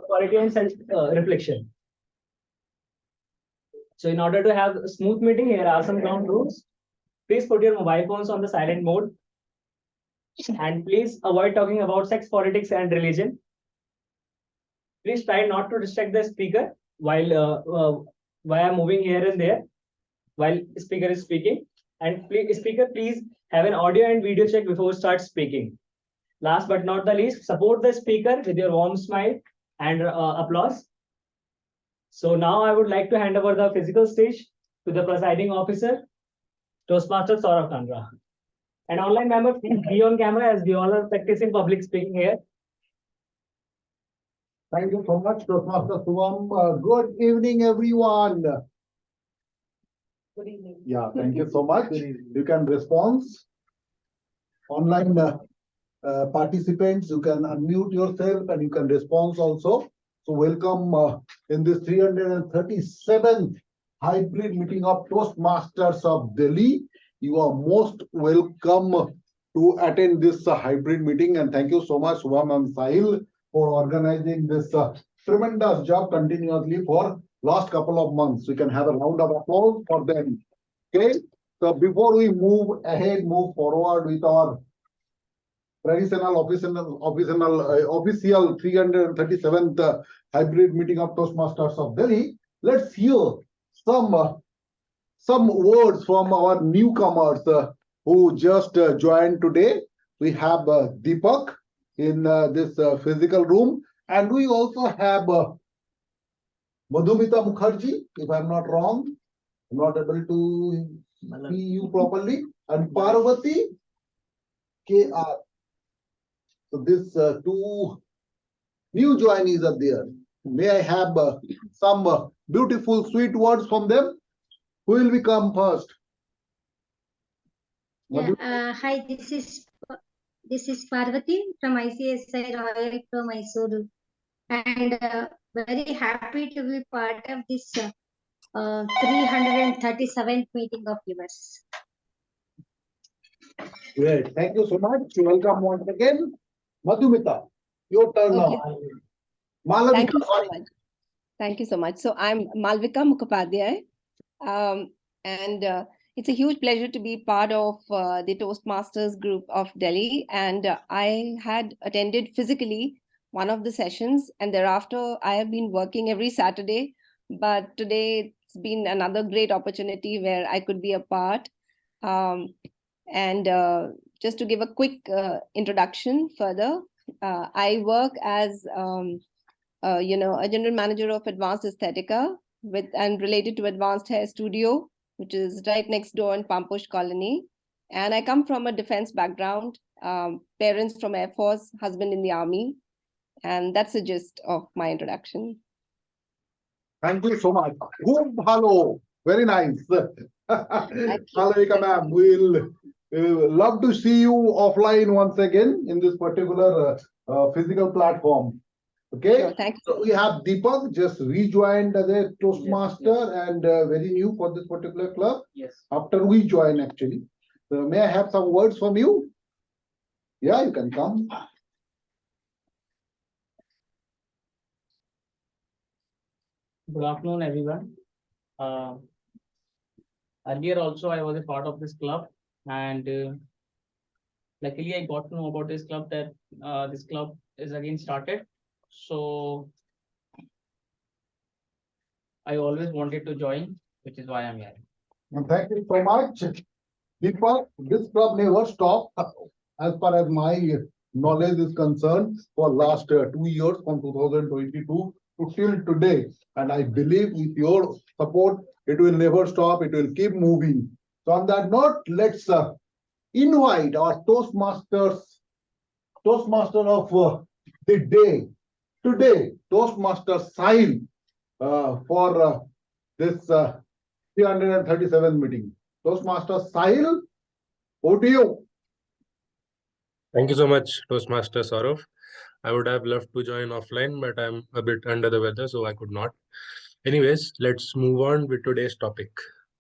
quality and self-reflection. So in order to have a smooth meeting, here are some ground rules. Please put your mobile phones on the silent mode. And please avoid talking about sex, politics, and religion. Please try not to distract the speaker while moving here and there while speaker is speaking. And please have an audio and video check before start speaking. Last but not the least, support the speaker with your warm smile and applause. So now I would like to hand over the physical stage to the presiding officer, Toastmaster Saurav Kandra. And online member, please be on camera as we all are practicing public speaking here. Thank you so much, Toastmaster Suvam. Good evening, everyone. Good evening. Yeah, thank you so much. You can respond. Online participants, you can unmute yourself and you can respond also. So welcome in this 337th hybrid meeting of Toastmasters of Delhi. You are most welcome to attend this hybrid meeting, and thank you so much, Suvam and Sahil, for organizing this tremendous job continuously for last couple of months. We can have a round of applause for them. Okay, so before we move forward with our traditional official 337th hybrid meeting of Toastmasters of Delhi, let's hear some words from our newcomers who just joined today. We have Deepak in this physical room, and we also have Madhumita Mukherjee, if I'm not wrong. I'm not able to see you properly, and Parvati KR. So these two new joinees are there. May I have some beautiful, sweet words from them? Who will become first? Yeah, hi, this is Parvati from ICSI Royal Pro Mysuru, and very happy to be part of this 337th meeting of yours. Great, thank you so much. Welcome once again. Madhumita, your turn now. Malavika, Thank you so much. Thank you so much. So I'm Malvika Mukhopadhyay, and it's a huge pleasure to be part of the Toastmasters group of Delhi. And I had attended physically one of the sessions, and thereafter I have been working every Saturday. But today it's been another great opportunity where I could be a part. Just to give a quick introduction further, I work as a general manager of Advanced Aesthetica and related to Advanced Hair Studio, which is right next door in Pampush Colony. And I come from a defense background, parents from Air Force, husband in the Army. And that's the gist of my introduction. Thank you so much. Good, hello. Very nice. Malavika ma'am, we'll love to see you offline once again in this particular physical platform. Okay, sure, thank you. So we have Deepak, just rejoined as a Toastmaster, yes. And very new for this particular club. Yes. After we join, actually. So may I have some words from you? Yeah, you can come. Good afternoon, everyone. Earlier also I was a part of this club, and luckily I got to know about this club that this club is again started. So I always wanted to join, which is why I'm here. Thank you so much. Deepak, this club never stopped as far as my knowledge is concerned for last 2 years, from 2022 to till today. And I believe with your support, it will never stop. It will keep moving. So on that note, let's invite our Toastmaster of the day today, Toastmaster Sahil, for this 337 meeting. Toastmaster Sahil, over to you. Thank you so much, Toastmaster Saurav. I would have loved to join offline, but I'm a bit under the weather, so I could not. Anyways, let's move on with today's topic.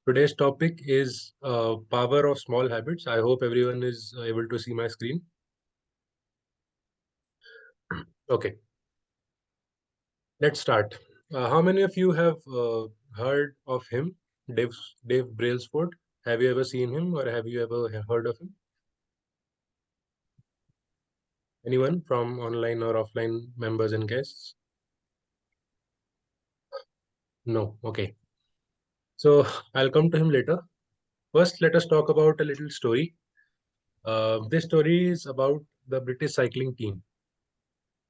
Today's topic is power of small habits. I hope everyone is able to see my screen. Okay. Let's start. How many of you have heard of him, Dave Brailsford? Have you ever seen him or have you ever heard of him? Anyone from online or offline members and guests? No. Okay. So I'll come to him later. First, let us talk about a little story. This story is about the British cycling team.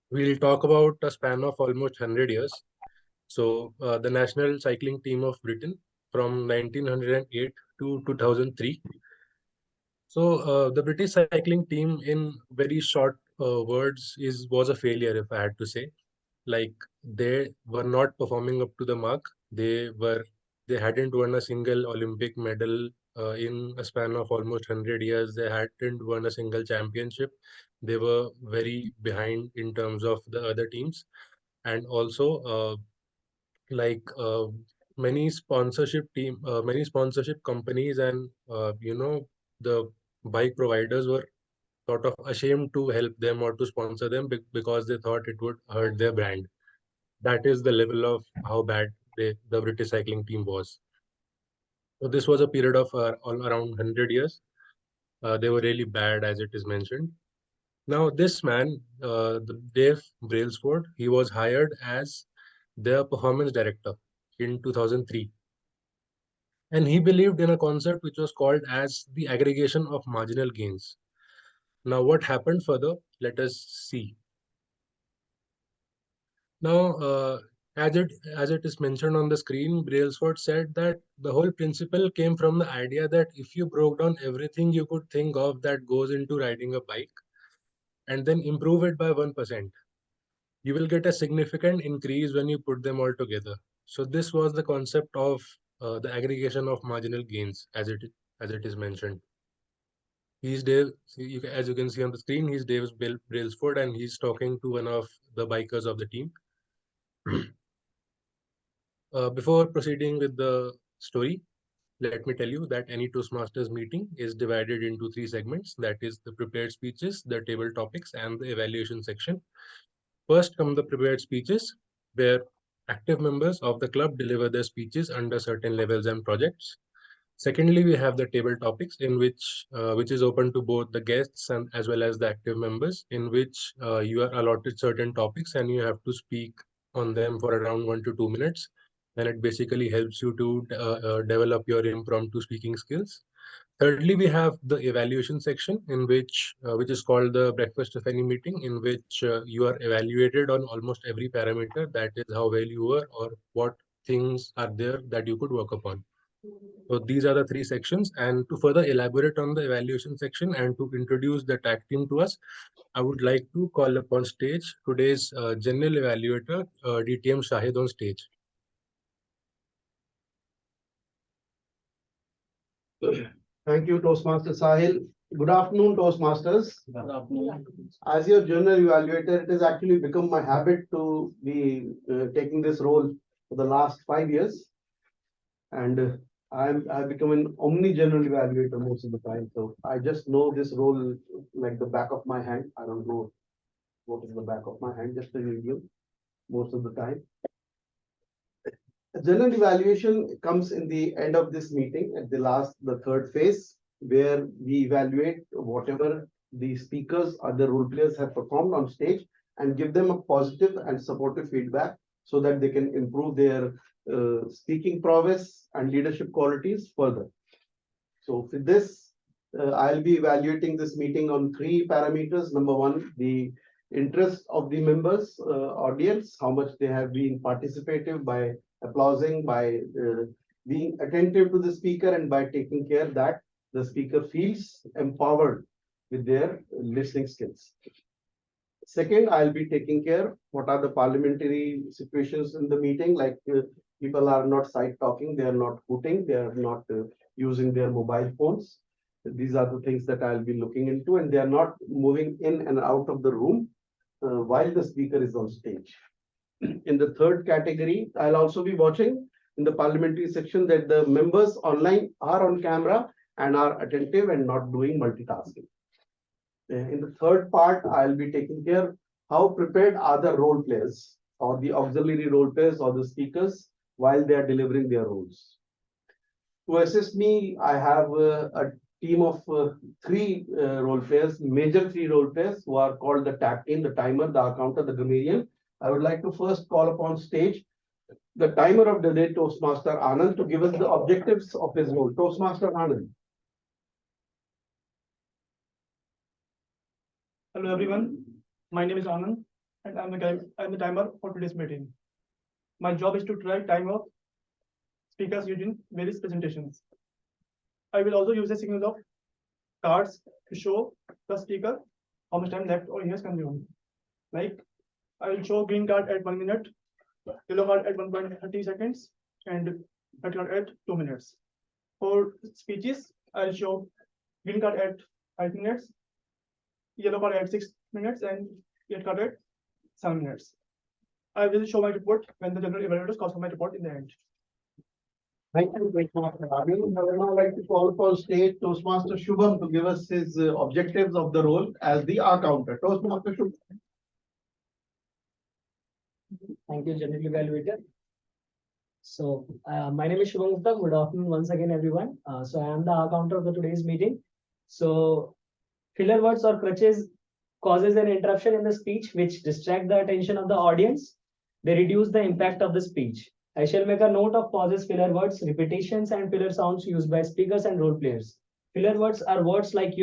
We'll talk about a span of almost 100 years. So, the national cycling team of Britain from 1908 to 2003. So, the British cycling team, in very short words, was a failure, if I had to say. Like, they were not performing up to the mark. They hadn't won a single Olympic medal in a span of almost 100 years. They hadn't won a single championship. They were very behind in terms of the other teams. And also, like many sponsorship companies and the bike providers were sort of ashamed to help them or to sponsor them because they thought it would hurt their brand. That is the level of how bad the British cycling team was. So this was a period of all around 100 years. They were really bad, as it is mentioned. Now, this man, Dave Brailsford, he was hired as their performance director in 2003. And he believed in a concept which was called as the aggregation of marginal gains. Now, what happened further? Let us see. Now, as it is mentioned on the screen, Brailsford said that the whole principle came from the idea that if you broke down everything you could think of that goes into riding a bike and then improve it by 1%, you will get a significant increase when you put them all together. So this was the concept of the aggregation of marginal gains, as it is mentioned. He's Dave, as you can see on the screen, he's Dave Brailsford, and he's talking to one of the bikers of the team. Before proceeding with the story, let me tell you that any Toastmasters meeting is divided into 3 segments. That is the prepared speeches, the table topics, and the evaluation section. First come the prepared speeches, where active members of the club deliver their speeches under certain levels and projects. Secondly, we have the table topics, in which is open to both the guests and as well as the active members, in which you are allotted certain topics and you have to speak on them for around 1 to 2 minutes. And it basically helps you to develop your impromptu speaking skills. Thirdly, we have the evaluation section, in which is called the breakfast of any meeting, in which you are evaluated on almost every parameter. That is how well you were or what things are there that you could work upon. So these are the 3 sections. And to further elaborate on the evaluation section and to introduce the tag team to us, I would like to call upon stage today's general evaluator, DTM Shahid, on stage. Thank you, Toastmaster Sahil. Good afternoon, Toastmasters. Good afternoon. As your journal evaluator, it has actually become my habit to be taking this role for the last 5 years. And I've become an omni-journal evaluator most of the time. So I just know this role like the back of my hand. I don't know what is the back of my hand, just a review most of the time. General evaluation comes in the end of this meeting at the third phase, where we evaluate whatever the speakers or the role players have performed on stage and give them a positive and supportive feedback so that they can improve their speaking prowess and leadership qualities further. So with this, I'll be evaluating this meeting on 3 parameters. Number 1, the interest of the members, audience, how much they have been participative by applauding, by being attentive to the speaker, and by taking care that the speaker feels empowered with their listening skills. Second, I'll be taking care what are the parliamentary situations in the meeting, like people are not side talking, they are not hooting, they are not using their mobile phones. These are the things that I'll be looking into, and they are not moving in and out of the room while the speaker is on stage. In the third category, I'll also be watching in the parliamentary section that the members online are on camera and are attentive and not doing multitasking. In the third part, I'll be taking care how prepared are the role players or the auxiliary role players or the speakers while they are delivering their roles. To assist me, I have a team of three role players, major three role players who are called the tap team, the timer, the accountant, the grammarian. I would like to first call upon stage the timer of the day, Toastmaster Anand, to give us the objectives of his role. Toastmaster Anand. Hello everyone, my name is Anand and I'm the timer for today's meeting. My job is to track time of speakers using various presentations. I will also use a signal of cards to show the speaker how much time left or he has consumed. Like I will show green card at 1 minute, yellow card at 1.30 seconds, and red card at 2 minutes. For speeches, I'll show green card at 5 minutes, yellow card at 6 minutes, and red card at 7 minutes. I will show my report when the general evaluators call for my report in the end. Thank you, Toastmaster Anand. I would now like to call upon stage Toastmaster Shubham to give us his objectives of the role as the accountant. Toastmaster Shubham. Thank you, General Evaluator. So, my name is Shubham Gupta. Good afternoon once again, everyone. So, I am the accountant of the today's meeting. So, filler words or crutches causes an interruption in the speech which distract the attention of the audience. They reduce the impact of the speech. I shall make a note of pauses, filler words, repetitions, and filler sounds used by speakers and role players. Filler words are words like,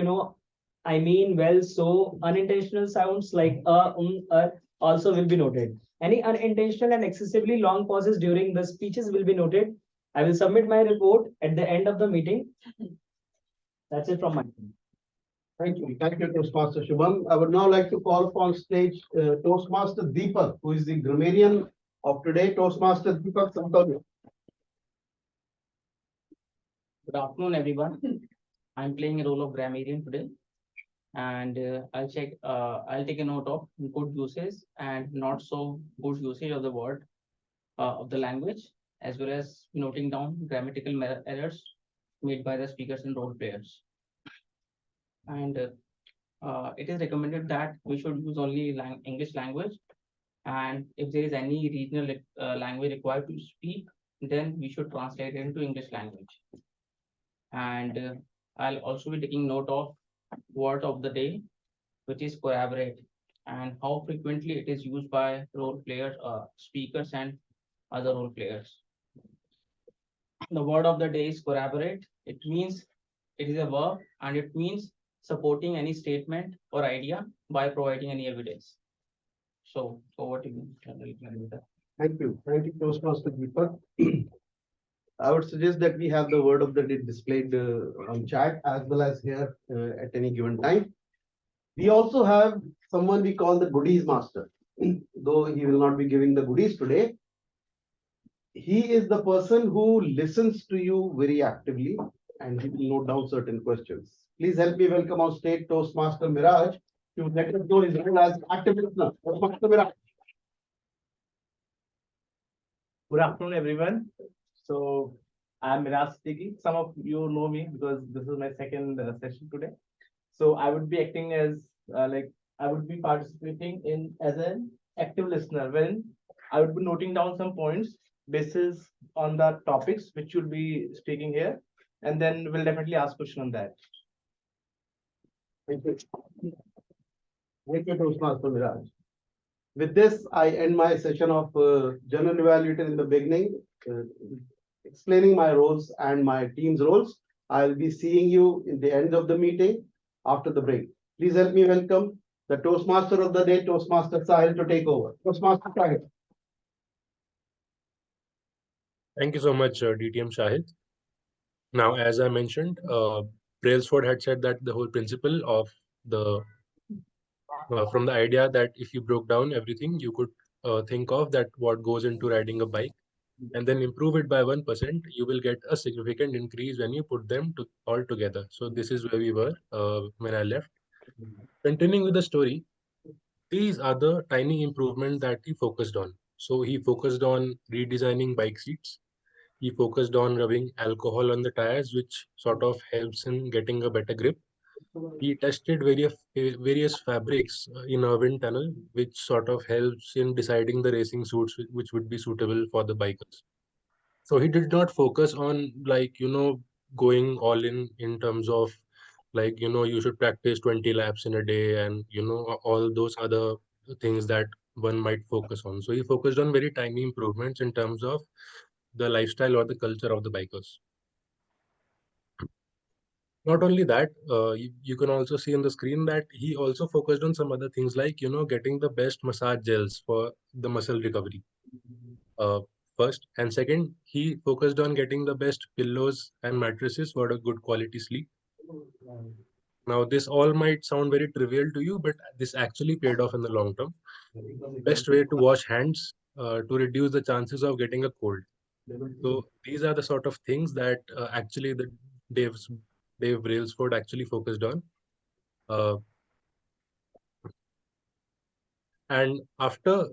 I mean, well, so, unintentional sounds like also will be noted. Any unintentional and excessively long pauses during the speeches will be noted. I will submit my report at the end of the meeting. That's it from my side. Thank you. Thank you, Toastmaster Shubham. I would now like to call upon stage Toastmaster Deepak, who is the grammarian of today. Toastmaster Deepak Santonia. Good afternoon, everyone. I'm playing a role of grammarian today, and I'll take a note of good usage and not so good usage of the word of the language, as well as noting down grammatical errors made by the speakers and role players. And it is recommended that we should use only English language, and if there is any regional language required to speak, then we should translate it into English language. And I'll also be taking note of word of the day, which is collaborate, and how frequently it is used by role players, speakers, and other role players. The word of the day is collaborate. It means it is a verb, and it means supporting any statement or idea by providing any evidence. So over to you. Thank you. Thank you, Toastmaster Deepak. I would suggest that we have the word of the day displayed on chat as well as here at any given time. We also have someone we call the goodies master. Though he will not be giving the goodies today, he is the person who listens to you very actively and he will note down certain questions. Please help me welcome on stage Toastmaster Miraj to let us know his role as active listener. Toastmaster Miraj. Good afternoon, everyone. So I'm Miraj Siddiqui. Some of you know me because this is my second session today. So I would be acting as I would be participating in as an active listener when I would be noting down some points basis on the topics which you'll be speaking here, and then we'll definitely ask question on that. Thank you. Thank you, Toastmaster Miraj. With this, I end my session of general evaluator in the beginning, explaining my roles and my team's roles. I'll be seeing you in the end of the meeting after the break. Please help me welcome the Toastmaster of the day, Toastmaster Sahil, to take over. Toastmaster Sahil. Thank you so much, DTM Shahid. Now, as I mentioned, Brailsford had said that the whole principle of the from the idea that if you broke down everything, you could think of that what goes into riding a bike and then improve it by 1%, you will get a significant increase when you put them all together. So this is where we were when I left. Continuing with the story, these are the tiny improvements that he focused on. So he focused on redesigning bike seats. He focused on rubbing alcohol on the tires, which sort of helps in getting a better grip. He tested various fabrics in a wind tunnel, which sort of helps in deciding the racing suits which would be suitable for the bikers. So he did not focus on, like, going all in terms of, like, you should practice 20 laps in a day, and all those other things that one might focus on. So he focused on very tiny improvements in terms of the lifestyle or the culture of the bikers. Not only that, you can also see on the screen that he also focused on some other things, like getting the best massage gels for the muscle recovery. uh, First, and second, he focused on getting the best pillows and mattresses for a good quality sleep. Now, this all might sound very trivial to you, but this actually paid off in the long term. Best way to wash hands to reduce the chances of getting a cold. So these are the sort of things that actually the Dave Brailsford actually focused on. Uh, and after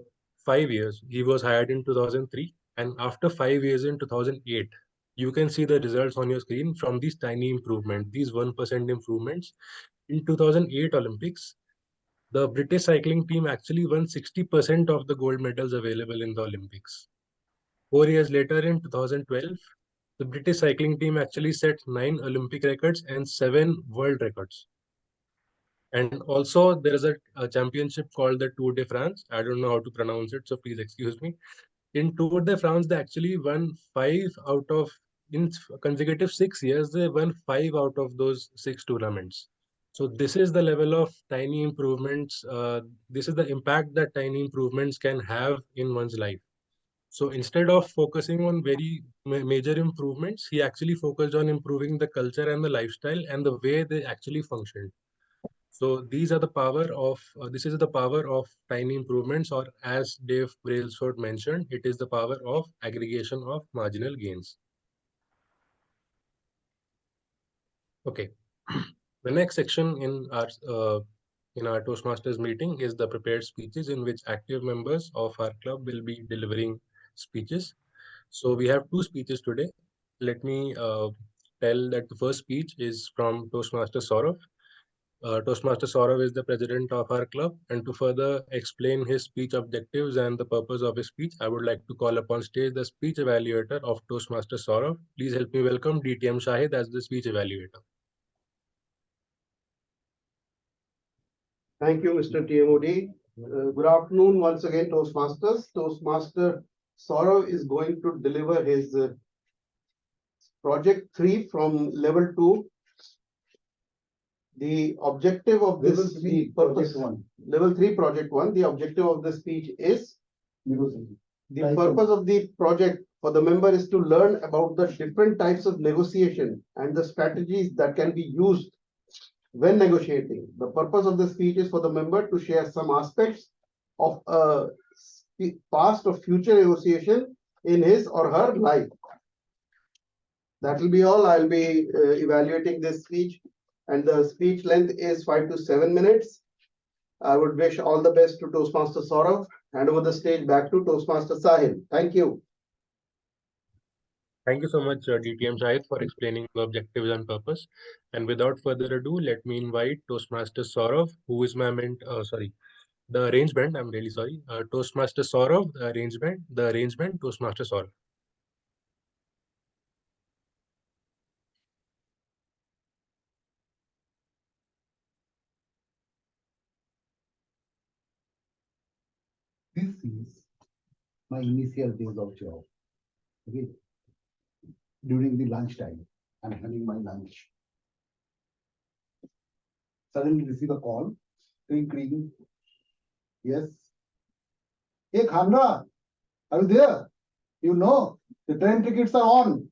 5 years, he was hired in 2003, and after 5 years in 2008, you can see the results on your screen from these tiny improvements, these 1% improvements. In 2008 Olympics, the British cycling team actually won 60% of the gold medals available in the Olympics. 4 years later, in 2012, the British cycling team actually set 9 Olympic records and 7 world records. And also, there is a championship called the Tour de France. I don't know how to pronounce it, so please excuse me. In Tour de France, they actually won in consecutive 6 years, they won 5 out of those 6 tournaments. So this is the level of tiny improvements. This is the impact that tiny improvements can have in one's life. So instead of focusing on very major improvements, he actually focused on improving the culture and the lifestyle and the way they actually functioned. So this is the power of tiny improvements, or as Dave Brailsford mentioned, it is the power of aggregation of marginal gains. Okay. The next section in our Toastmasters meeting is the prepared speeches, in which active members of our club will be delivering speeches. So we have 2 speeches today. Let me tell that the first speech is from Toastmaster Saurav. Toastmaster Saurav is the president of our club, and to further explain his speech objectives and the purpose of his speech, I would like to call upon stage the speech evaluator of Toastmaster Saurav. Please help me welcome DTM Shahid as the speech evaluator. Thank you, Mr. TMOD. Good afternoon once again, Toastmasters. Toastmaster Saurav is going to deliver his project 3 from level 2. The objective of this Level 3, purpose project 1. Level 3 project 1. The objective of the speech is Negotiation. the purpose of the project for the member is to learn about the different types of negotiation and the strategies that can be used when negotiating. The purpose of the speech is for the member to share some aspects of past or future negotiation in his or her life. That will be all. I'll be evaluating this speech, and the speech length is 5 to 7 minutes. I would wish all the best to Toastmaster Saurav. Hand over the stage back to Toastmaster Sahil. Thank you. Thank you so much, DTM Shahid, for explaining the objectives and purpose. And without further ado, let me invite Toastmaster Saurav, who is my the arrangement. I'm really sorry. Toastmaster Saurav, the arrangement, Toastmaster Saurav. This is my initial days of job. Okay. During the lunchtime, I'm having my lunch. Suddenly receive a call. Ring, ring. Yes. Hey, Khamra, are you there? You know, the train tickets are on.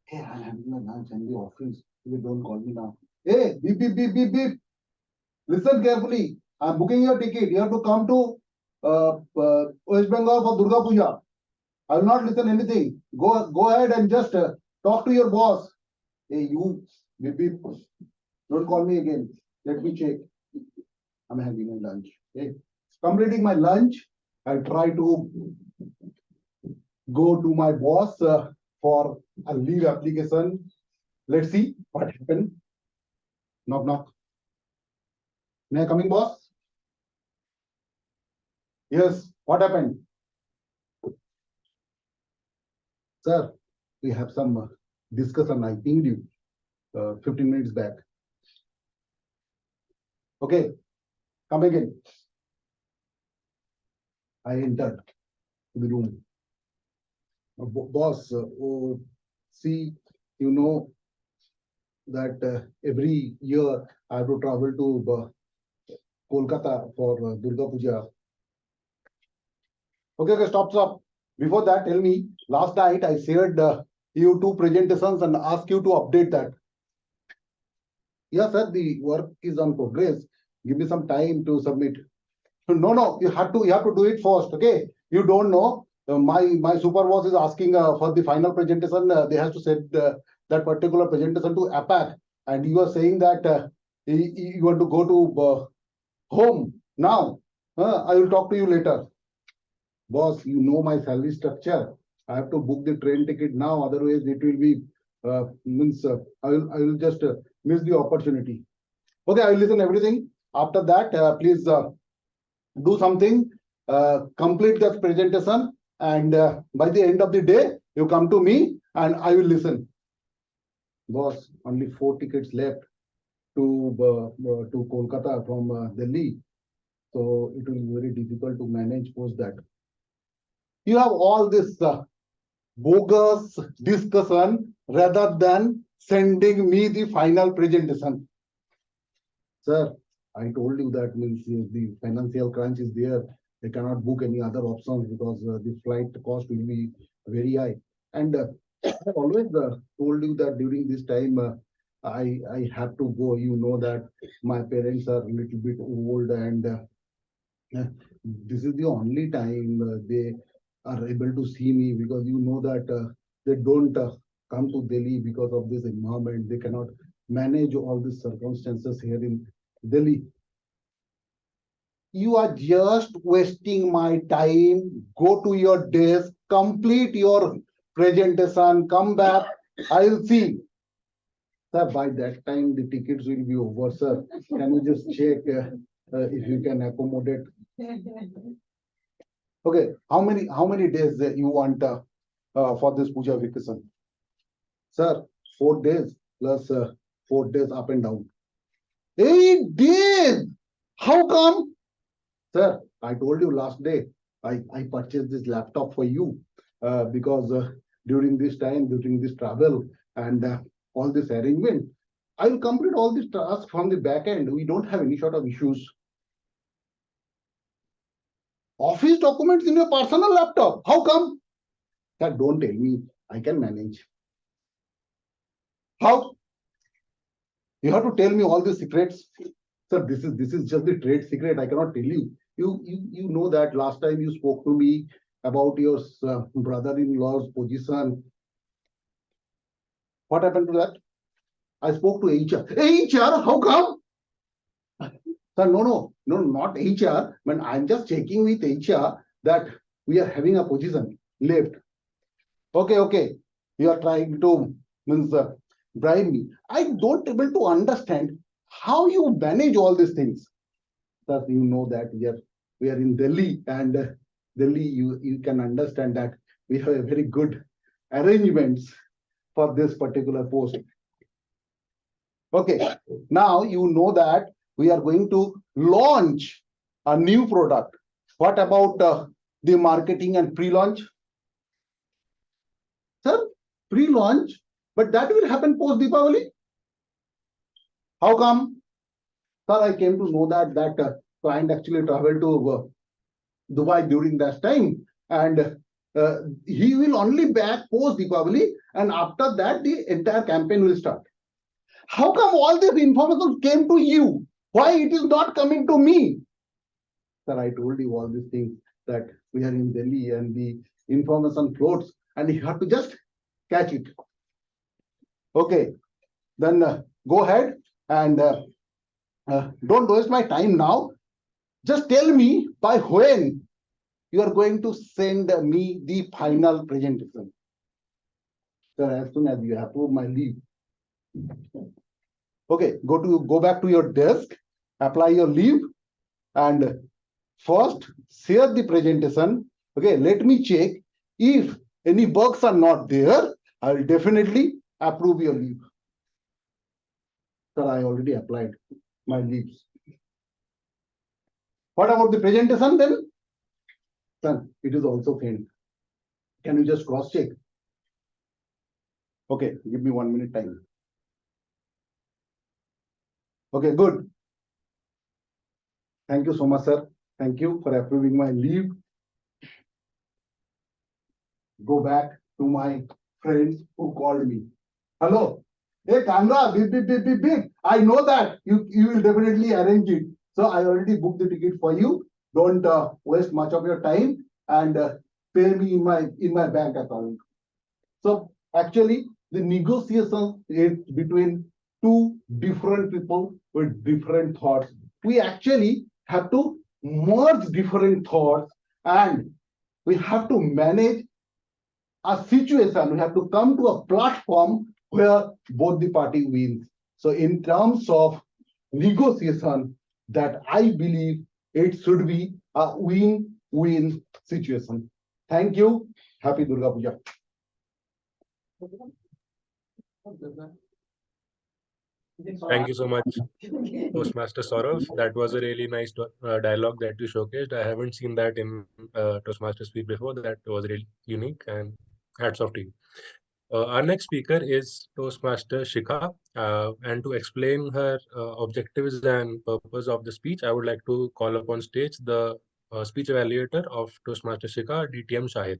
Hey, I'm having my lunch in the office. You don't call me now. Hey, beep, beep, beep, beep, beep. Listen carefully. I'm booking your ticket. You have to come to West Bengal for Durga Puja. I will not listen anything. Go ahead and just talk to your boss. Hey, you, beep, beep. Don't call me again. Let me check. I'm having my lunch. Okay. Completing my lunch, I try to go to my boss for a leave application. Let's see what happened. Knock, knock. May I come in, boss? Yes, what happened? Sir, we have some discussion. I pinged you 15 minutes back. Okay, come again. I entered the room. Boss, oh, see, you know that every year I have to travel to Kolkata for Durga Puja. Okay, stop. Before that, tell me, last night I shared you two presentations and asked you to update that. Yes, sir, the work is on progress. Give me some time to submit. No, you have to do it first. Okay, you don't know. My super boss is asking for the final presentation. They have to send that particular presentation to APAC, and you are saying that you want to go to home now. I will talk to you later. Boss, you know my salary structure. I have to book the train ticket now. Otherwise, it will be I will just miss the opportunity. Okay, I will listen everything. After that, please do something. Complete that presentation, and by the end of the day, you come to me and I will listen. Boss, only 4 tickets left to Kolkata from Delhi, so it will be very difficult to manage post that. You have all this bogus discussion rather than sending me the final presentation. Sir, I told you that means the financial crunch is there. They cannot book any other options because the flight cost will be very high. And I've always told you that during this time I have to go. You know that my parents are a little bit old, and this is the only time they are able to see me, because you know that they don't come to Delhi because of this environment. They cannot manage all these circumstances here in Delhi. You are just wasting my time. Go to your desk, complete your presentation, come back. I'll see. Sir, by that time the tickets will be over, sir. Can you just check if you can accommodate? Okay, how many days you want for this puja vacation? Sir, 4 days plus 4 days up and down. 8 days. How come? Sir, I told you last day, I purchased this laptop for you because during this time, during this travel and all this arrangement, I will complete all this task from the back end. We don't have any sort of issues. Office documents in your personal laptop. How come? Sir, don't tell me. I can manage. How? You have to tell me all the secrets. Sir, this is just the trade secret. I cannot tell you. You know that last time you spoke to me about your brother-in-law's position. What happened to that? I spoke to HR. HR, how come? Sir, no, not HR. When I'm just checking with HR that we are having a position left. Okay. You are trying to bribe me. I don't able to understand how you manage all these things. Sir, you know that we are in Delhi, and Delhi, you can understand that we have a very good arrangements for this particular post. Okay, now you know that we are going to launch a new product. What about the marketing and pre-launch? Sir, pre-launch, but that will happen post Deepavali. How come? Sir, I came to know that client actually traveled to Dubai during that time, and he will only back post Deepavali, and after that the entire campaign will start. How come all this information came to you? Why it is not coming to me? Sir, I told you all these things that we are in Delhi and the information floats, and you have to just catch it. Okay, then go ahead and don't waste my time now. Just tell me by when you are going to send me the final presentation. Sir, as soon as you approve my leave. Okay, go back to your desk, apply your leave, and first share the presentation. Okay, let me check. If any bugs are not there, I will definitely approve your leave. Sir, I already applied my leaves. What about the presentation then? Sir, it is also failed. Can you just cross check? Okay, give me 1 minute time. Okay, good. Thank you so much, sir. Thank you for approving my leave. Go back to my friends who called me. Hello. Hey, Kandra, beep. I know that you will definitely arrange it. So I already booked the ticket for you. Don't waste much of your time and pay me in my bank account. So actually, the negotiation is between two different people with different thoughts. We actually have to merge different thoughts and we have to manage a situation. We have to come to a platform where both the party wins. So in terms of negotiation, that I believe it should be a win-win situation. Thank you. Happy Durga Puja. Thank you so much, Toastmaster Saurav. That was a really nice dialogue that you showcased. I haven't seen that in Toastmaster speak before. That was really unique, and hats off to you. Our next speaker is Toastmaster Shikha, and to explain her objectives and purpose of the speech, I would like to call upon stage the speech evaluator of Toastmaster Shikha, DTM Shahid.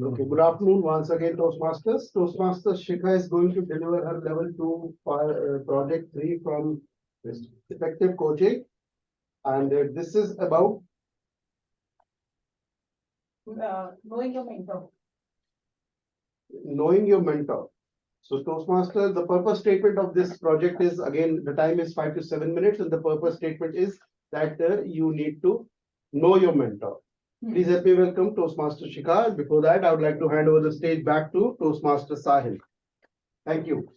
Okay, good afternoon once again, Toastmasters. Toastmasters Shikha is going to deliver her level 2 project 3 from effective coaching. And this is about knowing your mentor. knowing your mentor. So Toastmaster, the purpose statement of this project is, again, the time is 5 to 7 minutes, and the purpose statement is that you need to know your mentor. Please help me welcome Toastmaster Shikha. Before that, I would like to hand over the stage back to Toastmaster Sahil. Thank you.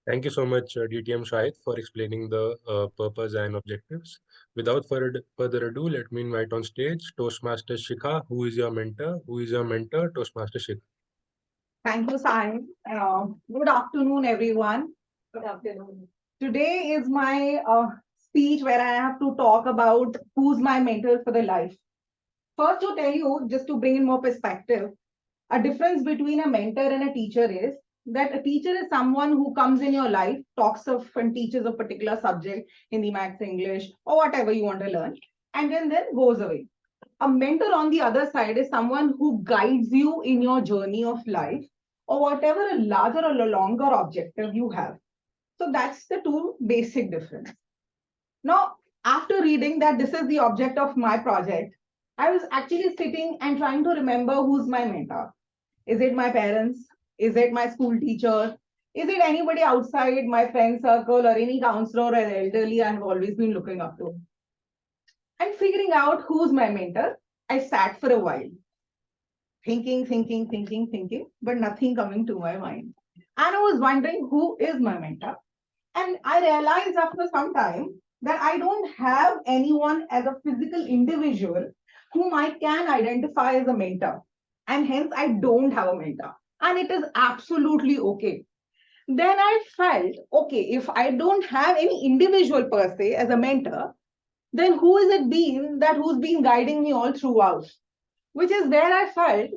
Thank you so much, DTM Shahid, for explaining the purpose and objectives. Without further ado, let me invite on stage Toastmaster Shikha. Who is your mentor? Who is your mentor? Toastmaster Shikha. Thank you, Sai. Good afternoon, everyone. Good afternoon. Today is my speech where I have to talk about who's my mentor for the life. First, to tell you, just to bring in more perspective, a difference between a mentor and a teacher is that a teacher is someone who comes in your life, talks of and teaches a particular subject, Hindi, Maths, English, or whatever you want to learn, and then goes away. A mentor on the other side is someone who guides you in your journey of life or whatever a larger or a longer objective you have. So that's the two basic difference. Now, after reading that this is the object of my project, I was actually sitting and trying to remember who's my mentor. Is it my parents? Is it my school teacher? Is it anybody outside my friend circle or any counselor or elderly I have always been looking up to? And figuring out who's my mentor, I sat for a while, thinking, but nothing coming to my mind. And I was wondering who is my mentor. And I realized after some time that I don't have anyone as a physical individual whom I can identify as a mentor. And hence I don't have a mentor. And it is absolutely okay. Then I felt, okay, if I don't have any individual per se as a mentor, then who is it been that who's been guiding me all throughout? Which is where I felt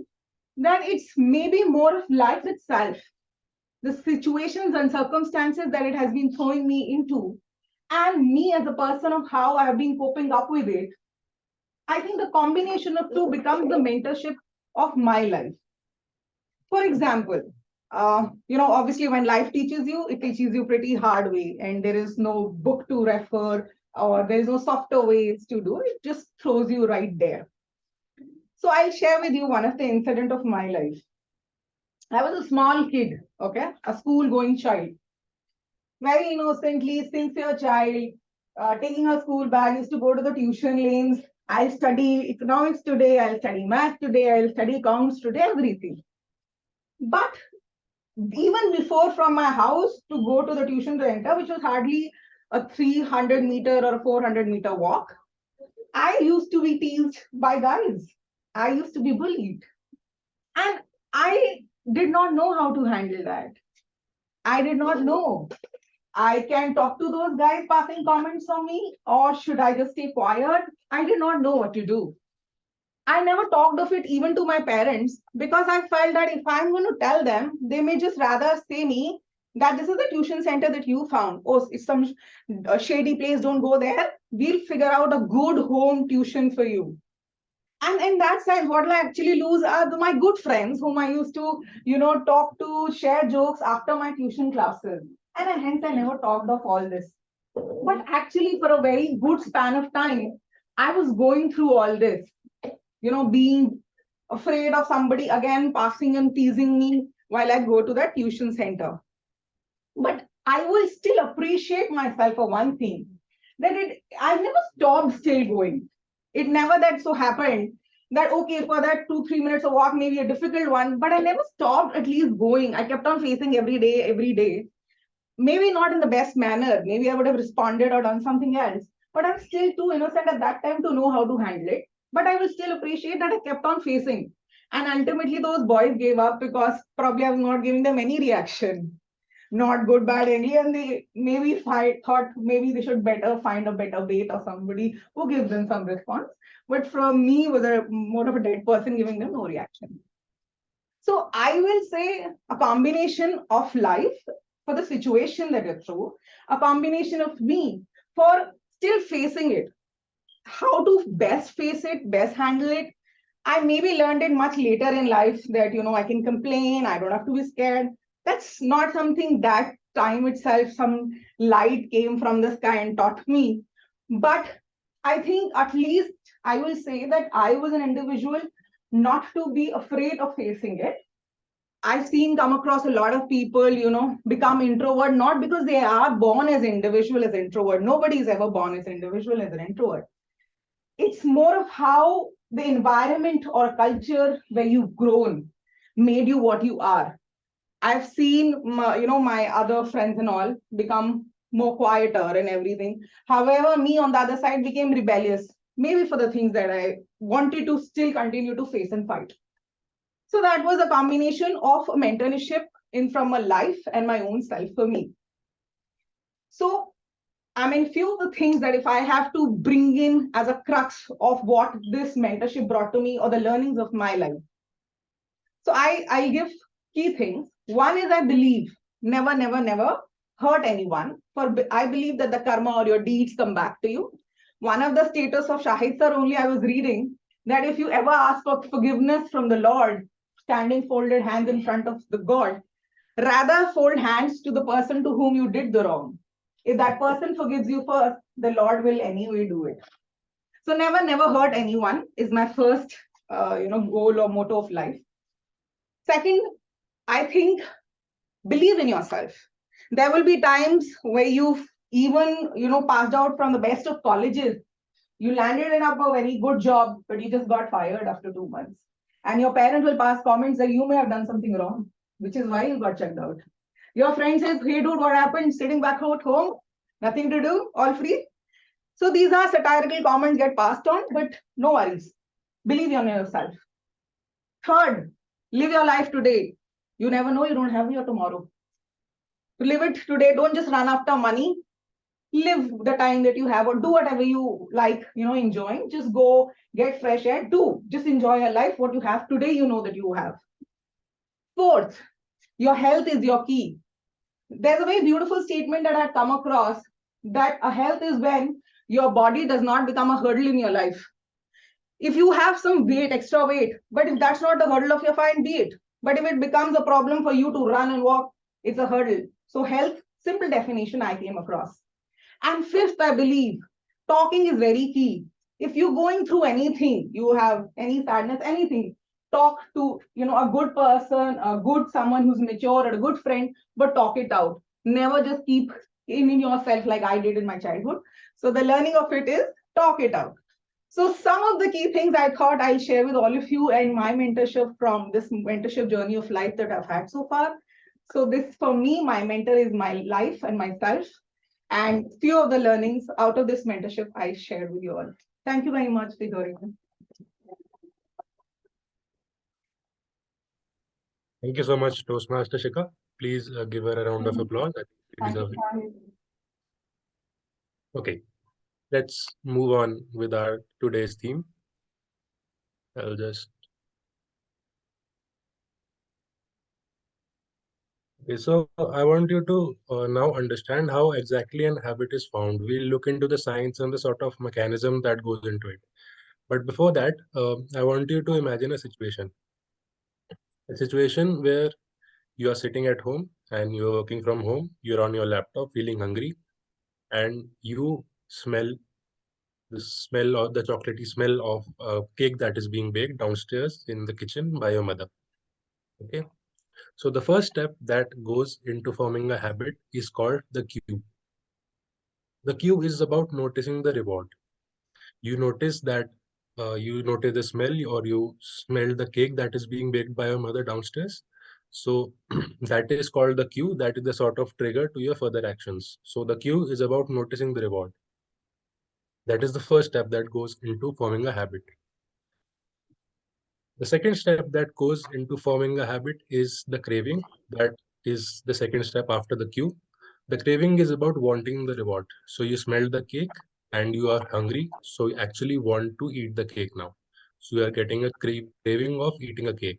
that it's maybe more of life itself, the situations and circumstances that it has been throwing me into, and me as a person of how I have been coping up with it. I think the combination of two becomes the mentorship of my life. For example, obviously when life teaches you, it teaches you pretty hard way, and there is no book to refer or there is no softer ways to do it. Just throws you right there. So I'll share with you one of the incident of my life. I was a small kid, okay, a school-going child, very innocently, sincere child, taking her school bag, used to go to the tuition lanes I'll study economics today, I'll study math today, I'll study accounts today, everything. But even before, from my house to go to the tuition center, which was hardly a 300-meter or a 400-meter walk, I used to be teased by guys. I used to be bullied. And I did not know how to handle that. I did not know. I can talk to those guys passing comments on me, or should I just stay quiet? I did not know what to do. I never talked of it even to my parents, because I felt that if I'm going to tell them, they may just rather say me that this is the tuition center that you found. Oh, it's some shady place, don't go there. We'll figure out a good home tuition for you. And in that sense, what I actually lose are my good friends whom I used to, talk to, share jokes after my tuition classes. And hence I never talked of all this. But actually, for a very good span of time, I was going through all this, being afraid of somebody again passing and teasing me while I go to that tuition center. But I will still appreciate myself for one thing, that I never stopped still going. It never that so happened that, okay, for that 2-3 minutes of walk, maybe a difficult one, but I never stopped at least going. I kept on facing every day. Maybe not in the best manner. Maybe I would have responded or done something else, but I'm still too innocent at that time to know how to handle it. But I will still appreciate that I kept on facing. And ultimately, those boys gave up because probably I was not giving them any reaction. Not good, bad, any, and they maybe thought maybe they should better find a better bait or somebody who gives them some response. But from me, was a more of a dead person giving them no reaction. So I will say a combination of life for the situation that you're through, a combination of me for still facing it, how to best face it, best handle it. I maybe learned it much later in life that, I can complain, I don't have to be scared. That's not something that time itself, some light came from the sky and taught me. But I think at least I will say that I was an individual not to be afraid of facing it. I've seen come across a lot of people, become introvert, not because they are born as individual as introvert. Nobody is ever born as individual as an introvert. It's more of how the environment or culture where you've grown made you what you are. I've seen, my other friends and all become more quieter and everything. However, me on the other side became rebellious, maybe for the things that I wanted to still continue to face and fight. So that was a combination of a mentorship in from a life and my own self for me. So, few of the things that if I have to bring in as a crux of what this mentorship brought to me or the learnings of my life. So I give key things. One is I believe never hurt anyone. For I believe that the karma or your deeds come back to you. One of the status of Shahid sir only I was reading that if you ever ask for forgiveness from the Lord, standing folded hands in front of the God, rather fold hands to the person to whom you did the wrong. If that person forgives you first, the Lord will anyway do it. So never hurt anyone is my first, goal or motto of life. Second, I think believe in yourself. There will be times where you've even, passed out from the best of colleges. You landed in a very good job, but you just got fired after 2 months. And your parents will pass comments that you may have done something wrong, which is why you got checked out. Your friend says, hey dude, what happened? Sitting back at home, nothing to do, all free. So these are satirical comments get passed on, but no worries. Believe in yourself. Third, live your life today. You never know, you don't have your tomorrow. Live it today. Don't just run after money. Live the time that you have or do whatever you like, enjoying. Just go get fresh air. Just enjoy your life. What you have today, you know that you have. Fourth, your health is your key. There's a very beautiful statement that I've come across that a health is when your body does not become a hurdle in your life. If you have some weight, extra weight, but if that's not the hurdle of your fine, be it. But if it becomes a problem for you to run and walk, it's a hurdle. So health, simple definition I came across. And fifth, I believe, talking is very key. If you're going through anything, you have any sadness, anything, talk to, a good person, someone who's mature, or a good friend, but talk it out. Never just keep in yourself like I did in my childhood. So the learning of it is talk it out. So some of the key things I thought I'll share with all of you and my mentorship from this mentorship journey of life that I've had so far. So this for me, my mentor is my life and myself. And few of the learnings out of this mentorship I shared with you all. Thank you very much for hearing me. Thank you so much, Toastmaster Shikha. Please give her a round of applause. I think she Thank deserves it. you. Okay, let's move on with our today's theme. I'll just. Okay, so I want you to now understand how exactly an habit is formed. We'll look into the science and the sort of mechanism that goes into it. But before that, I want you to imagine a situation where you are sitting at home and you're working from home, you're on your laptop feeling hungry, and you smell the smell or the chocolatey smell of a cake that is being baked downstairs in the kitchen by your mother. Okay. So the first step that goes into forming a habit is called the cue. The cue is about noticing the reward. You notice that you notice the smell or you smell the cake that is being baked by your mother downstairs. So that is called the cue. That is the sort of trigger to your further actions. So the cue is about noticing the reward. That is the first step that goes into forming a habit. The second step that goes into forming a habit is the craving. That is the second step after the cue. The craving is about wanting the reward. So you smell the cake and you are hungry. So you actually want to eat the cake now. So you are getting a craving of eating a cake.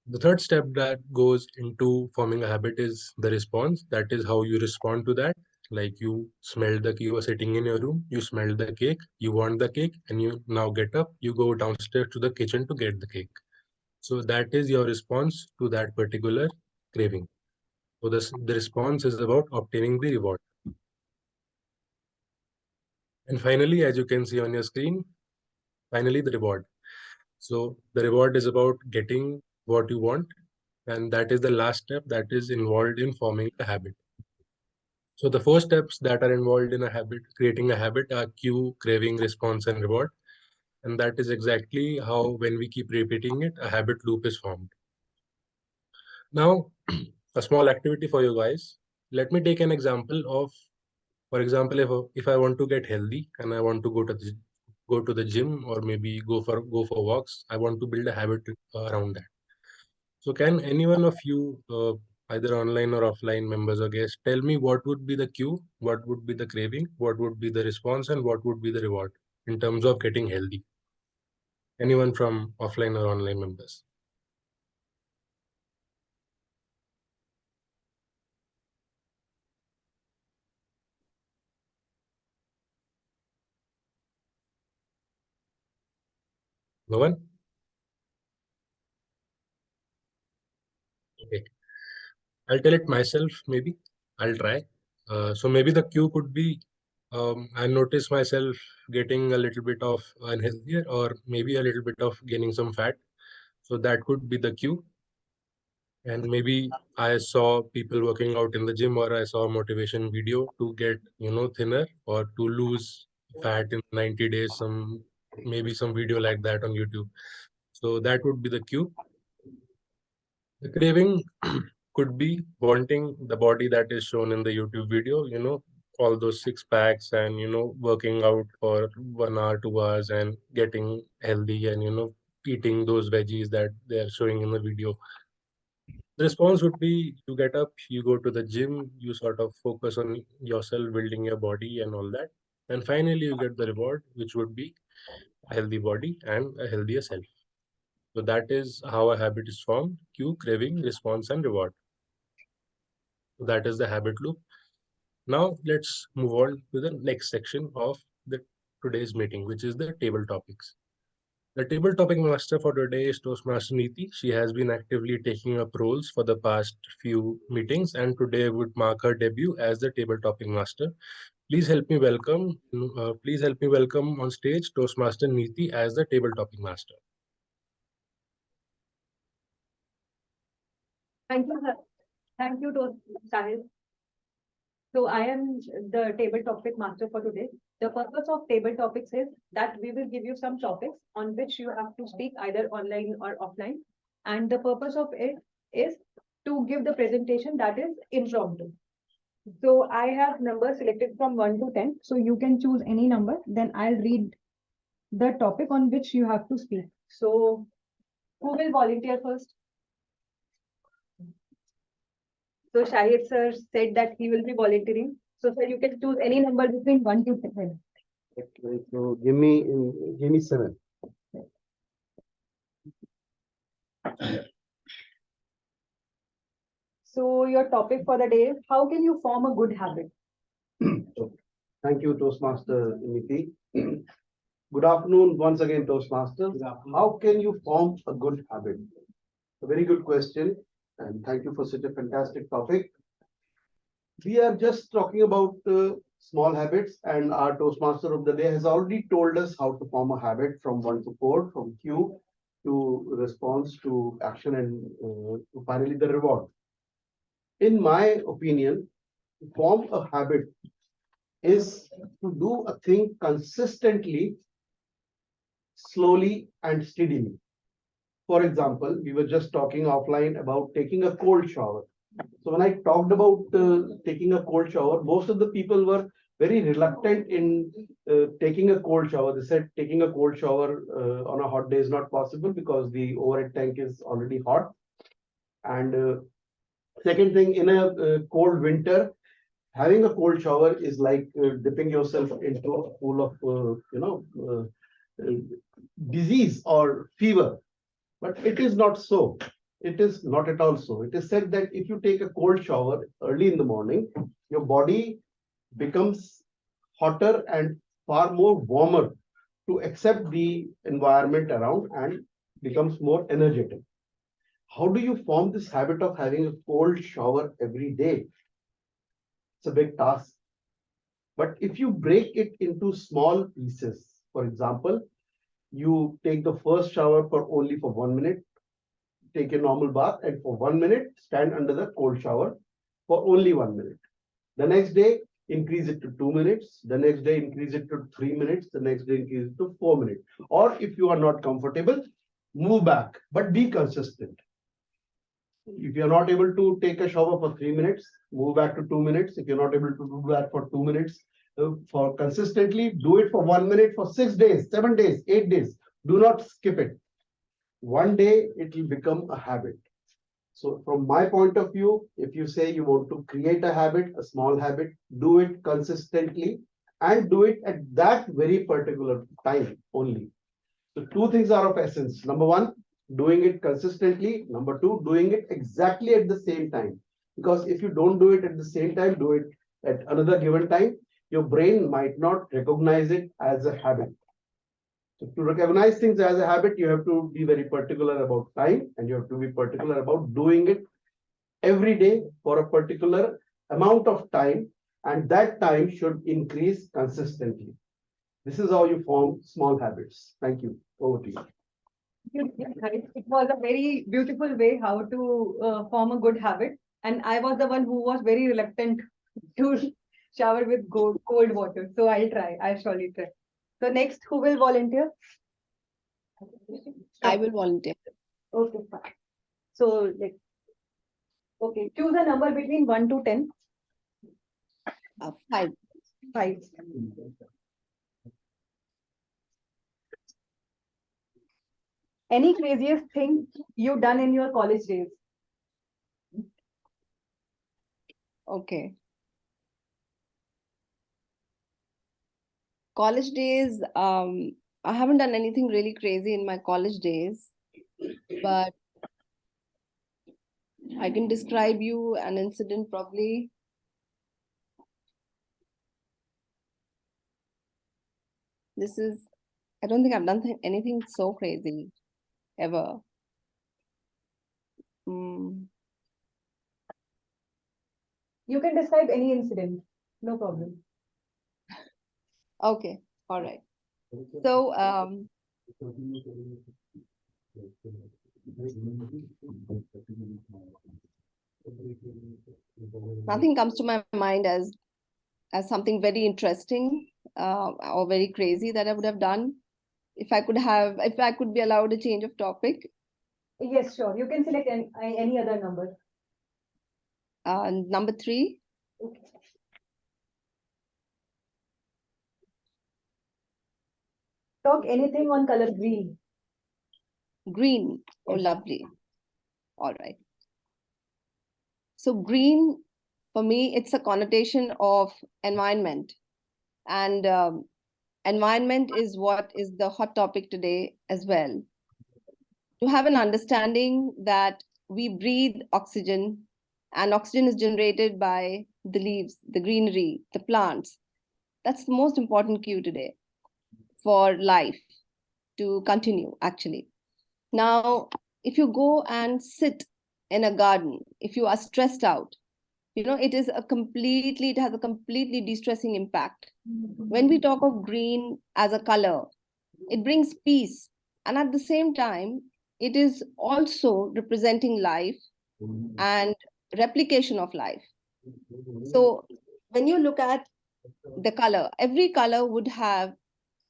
The third step that goes into forming a habit is the response. That is how you respond to that. Like you are sitting in your room, you smell the cake, you want the cake, and you now get up, you go downstairs to the kitchen to get the cake. So that is your response to that particular craving. So the response is about obtaining the reward. And finally, as you can see on your screen, finally the reward. So the reward is about getting what you want, and that is the last step that is involved in forming a habit. So the four steps that are involved in a habit, creating a habit, are cue, craving, response, and reward. And that is exactly how, when we keep repeating it, a habit loop is formed. Now, a small activity for you guys. Let me take an example of, for example, if I want to get healthy and I want to go to the gym or maybe go for walks, I want to build a habit around that. So can any one of you, either online or offline members or guests, tell me what would be the cue, what would be the craving, what would be the response, and what would be the reward in terms of getting healthy? Anyone from offline or online members? No one? Okay. I'll tell it myself, maybe. I'll try. So maybe the cue could be I notice myself getting a little bit of unhealthier or maybe a little bit of gaining some fat. So that could be the cue. And maybe I saw people working out in the gym or I saw a motivation video to get, thinner or to lose fat in 90 days, maybe some video like that on YouTube. So that would be the cue. The craving could be wanting the body that is shown in the YouTube video, all those six packs and, working out for 1 hour, 2 hours and getting healthy and, eating those veggies that they're showing in the video. The response would be you get up, you go to the gym, you sort of focus on yourself, building your body and all that. And finally, you get the reward, which would be a healthy body and a healthier self. So that is how a habit is formed: cue, craving, response, and reward. So that is the habit loop. Now let's move on to the next section of the today's meeting, which is the table topics. The table topic master for today is Toastmaster Neeti. She has been actively taking up roles for the past few meetings, and today would mark her debut as the table topic master. Please help me welcome on stage Toastmaster Neeti as the table topic master. Thank you, sir. Thank you, Sahil. So I am the table topic master for today. The purpose of table topics is that we will give you some topics on which you have to speak either online or offline. And the purpose of it is to give the presentation that is impromptu. So I have numbers selected from 1 to 10. So you can choose any number. Then I'll read the topic on which you have to speak. So who will volunteer first? So Shahid sir said that he will be volunteering. So sir, you can choose any number between 1 to 10. Okay, so give me 7. So your topic for the day is how can you form a good habit? Thank you, Toastmaster Niti. Good afternoon once again, Toastmasters. How can you form a good habit? A very good question, and thank you for such a fantastic topic. We are just talking about small habits, and our Toastmaster of the day has already told us how to form a habit from 1 to 4, from cue to response to action, and to finally the reward. In my opinion, to form a habit is to do a thing consistently, slowly and steadily. For example, we were just talking offline about taking a cold shower. So when I talked about taking a cold shower, most of the people were very reluctant in taking a cold shower. They said taking a cold shower on a hot day is not possible because the overhead tank is already hot. And second thing, in a cold winter, having a cold shower is like dipping yourself into a pool of disease or fever. But it is not so. It is not at all so. It is said that if you take a cold shower early in the morning, your body becomes hotter and far more warmer to accept the environment around and becomes more energetic. How do you form this habit of having a cold shower every day? It's a big task. But if you break it into small pieces, for example, you take the first shower for only for 1 minute, take a normal bath, and for 1 minute, stand under the cold shower for only 1 minute. The next day, increase it to 2 minutes. The next day, increase it to 3 minutes. The next day, increase it to 4 minutes. Or if you are not comfortable, move back, but be consistent. If you're not able to take a shower for 3 minutes, move back to 2 minutes. If you're not able to do that for 2 minutes, for consistently, do it for 1 minute for 6 days, 7 days, 8 days. Do not skip it. One day it will become a habit. So from my point of view, if you say you want to create a habit, a small habit, do it consistently and do it at that very particular time only. So two things are of essence. Number one, doing it consistently. Number two, doing it exactly at the same time. Because if you don't do it at the same time, do it at another given time, your brain might not recognize it as a habit. So to recognize things as a habit, you have to be very particular about time, and you have to be particular about doing it every day for a particular amount of time, and that time should increase consistently. This is how you form small habits. Thank you. Over to you. It was a very beautiful way how to form a good habit. And I was the one who was very reluctant to shower with cold water. So I'll try. I'll surely try. So next, who will volunteer? I will volunteer. Okay, fine. So okay, choose a number between 1 to 10. 5. 5. Any craziest thing you done in your college days? Okay. College days, I haven't done anything really crazy in my college days, but I can describe you an incident probably. I don't think I've done anything so crazy ever. You can describe any incident. No problem. Okay, all right. So, nothing comes to my mind as as something very interesting or very crazy that I would have done. If I could be allowed a change of topic. Yes, sure. You can select any other number. Number 3. Okay. Talk anything on color green. Green. Oh, Yes. lovely. All right. So green, for me, it's a connotation of environment. And environment is what is the hot topic today as well. To have an understanding that we breathe oxygen, and oxygen is generated by the leaves, the greenery, the plants. That's the most important cue today for life to continue, actually. Now, if you go and sit in a garden, if you are stressed out, it has a completely de-stressing impact. When we talk of green as a color, it brings peace. And at the same time, it is also representing life and replication of life. So when you look at the color, every color would have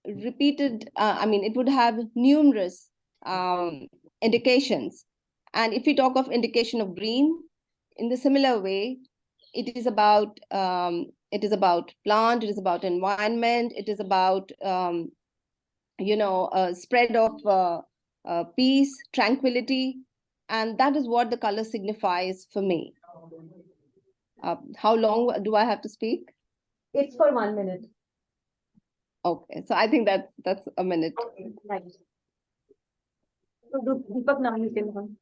repeated, it would have numerous indications. And if we talk of indication of green, in the similar way, it is about plant, it is about environment, it is about spread of peace, tranquility, and that is what the color signifies for me. How long do I have to speak? It's for 1 minute. Okay, so I think that's a minute. Okay, thanks. So Deepak, now you can come.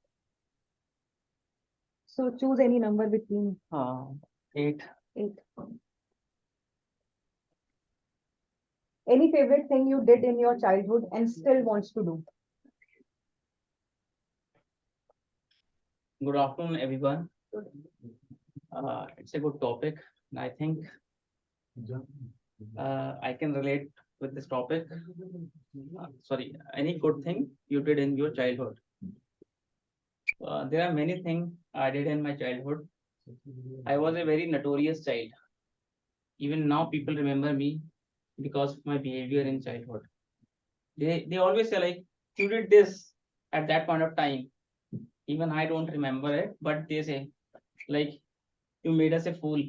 So choose any number between 8. 8. Any favorite thing you did in your childhood and still wants to do? Good afternoon, everyone. It's a good topic. And I think I can relate with this topic. Sorry, any good thing you did in your childhood? There are many things I did in my childhood. I was a very notorious child. Even now, people remember me because of my behavior in childhood. They always say like, you did this at that point of time. Even I don't remember it, but they say like, you made us a fool.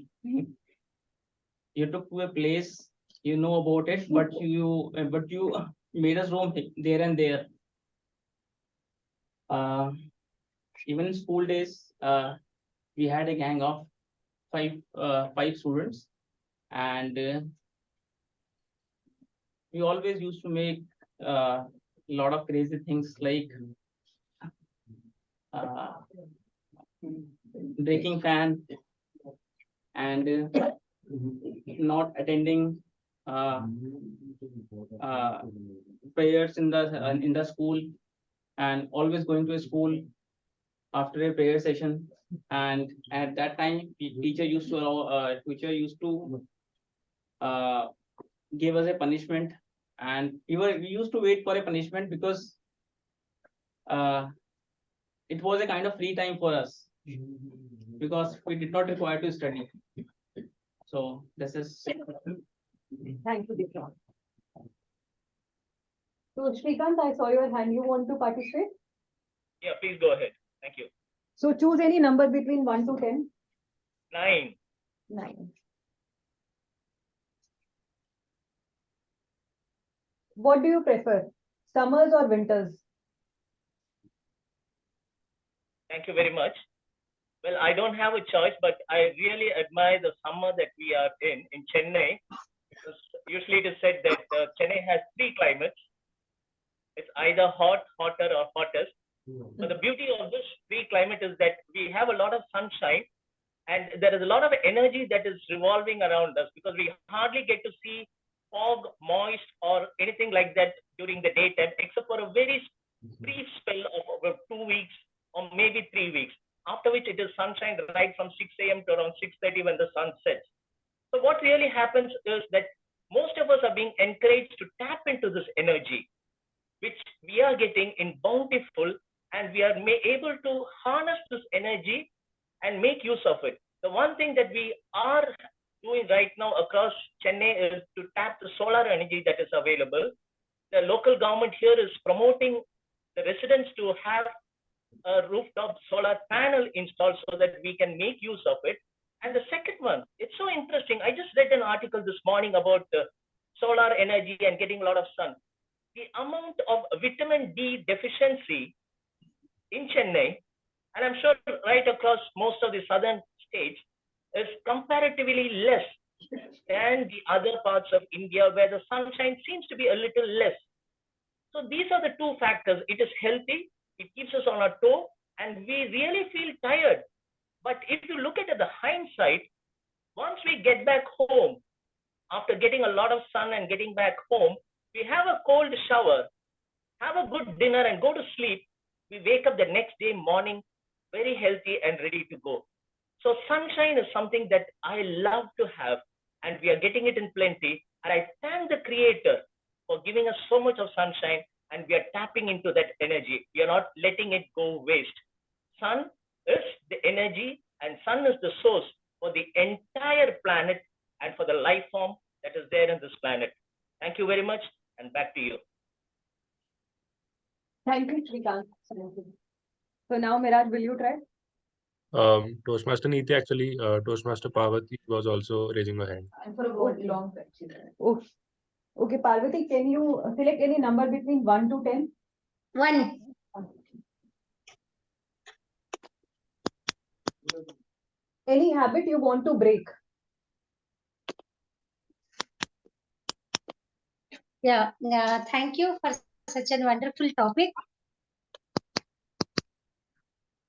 You took to a place, you know about it, but you made us roam there and there. Even in school days, we had a gang of five students, and we always used to make a lot of crazy things like breaking fan and not attending prayers in the school, and always going to a school after a prayer session. And at that time, teacher used to give us a punishment, and we used to wait for a punishment because it was a kind of free time for us because we did not require to study. So this is. Thank you, Deepak. So Shrikant, I saw your hand. You want to participate? Yeah, please go ahead. Thank you. So choose any number between 1 to 10. 9. 9. What do you prefer, summers or winters? Thank you very much. Well, I don't have a choice, but I really admire the summer that we are in Chennai. Usually it is said that Chennai has 3 climates. It's either hot, hotter, or hottest. But the beauty of this 3 climate is that we have a lot of sunshine, and there is a lot of energy that is revolving around us because we hardly get to see fog, moist, or anything like that during the daytime, except for a very brief spell of about 2 weeks or maybe 3 weeks, after which it is sunshine right from 6 a.m. to around 6:30 when the sun sets. So what really happens is that most of us are being encouraged to tap into this energy, which we are getting in bountiful, and we are able to harness this energy and make use of it. The one thing that we are doing right now across Chennai is to tap the solar energy that is available. The local government here is promoting the residents to have a rooftop solar panel installed so that we can make use of it. And the second one, it's so interesting. I just read an article this morning about solar energy and getting a lot of sun. The amount of vitamin D deficiency in Chennai, and I'm sure right across most of the southern states, is comparatively less than the other parts of India where the sunshine seems to be a little less. So these are the two factors. It is healthy, it keeps us on our toe, and we really feel tired. But if you look at the hindsight, once we get back home, after getting a lot of sun and getting back home, we have a cold shower, have a good dinner and go to sleep. We wake up the next day morning very healthy and ready to go. So sunshine is something that I love to have, and we are getting it in plenty. And I thank the Creator for giving us so much of sunshine, and we are tapping into that energy. We are not letting it go waste. Sun is the energy, and sun is the source for the entire planet and for the life form that is there in this planet. Thank you very much, and back to you. Thank you, Shrikant. So now, Miraj, will you try? Toastmaster Neeti, actually, Toastmaster Parvati was also raising her hand. And for a word long Oh, okay, Parvati, can you select any number between 1 to 10? 1. Any habit you want to break? Yeah, thank you for such a wonderful topic.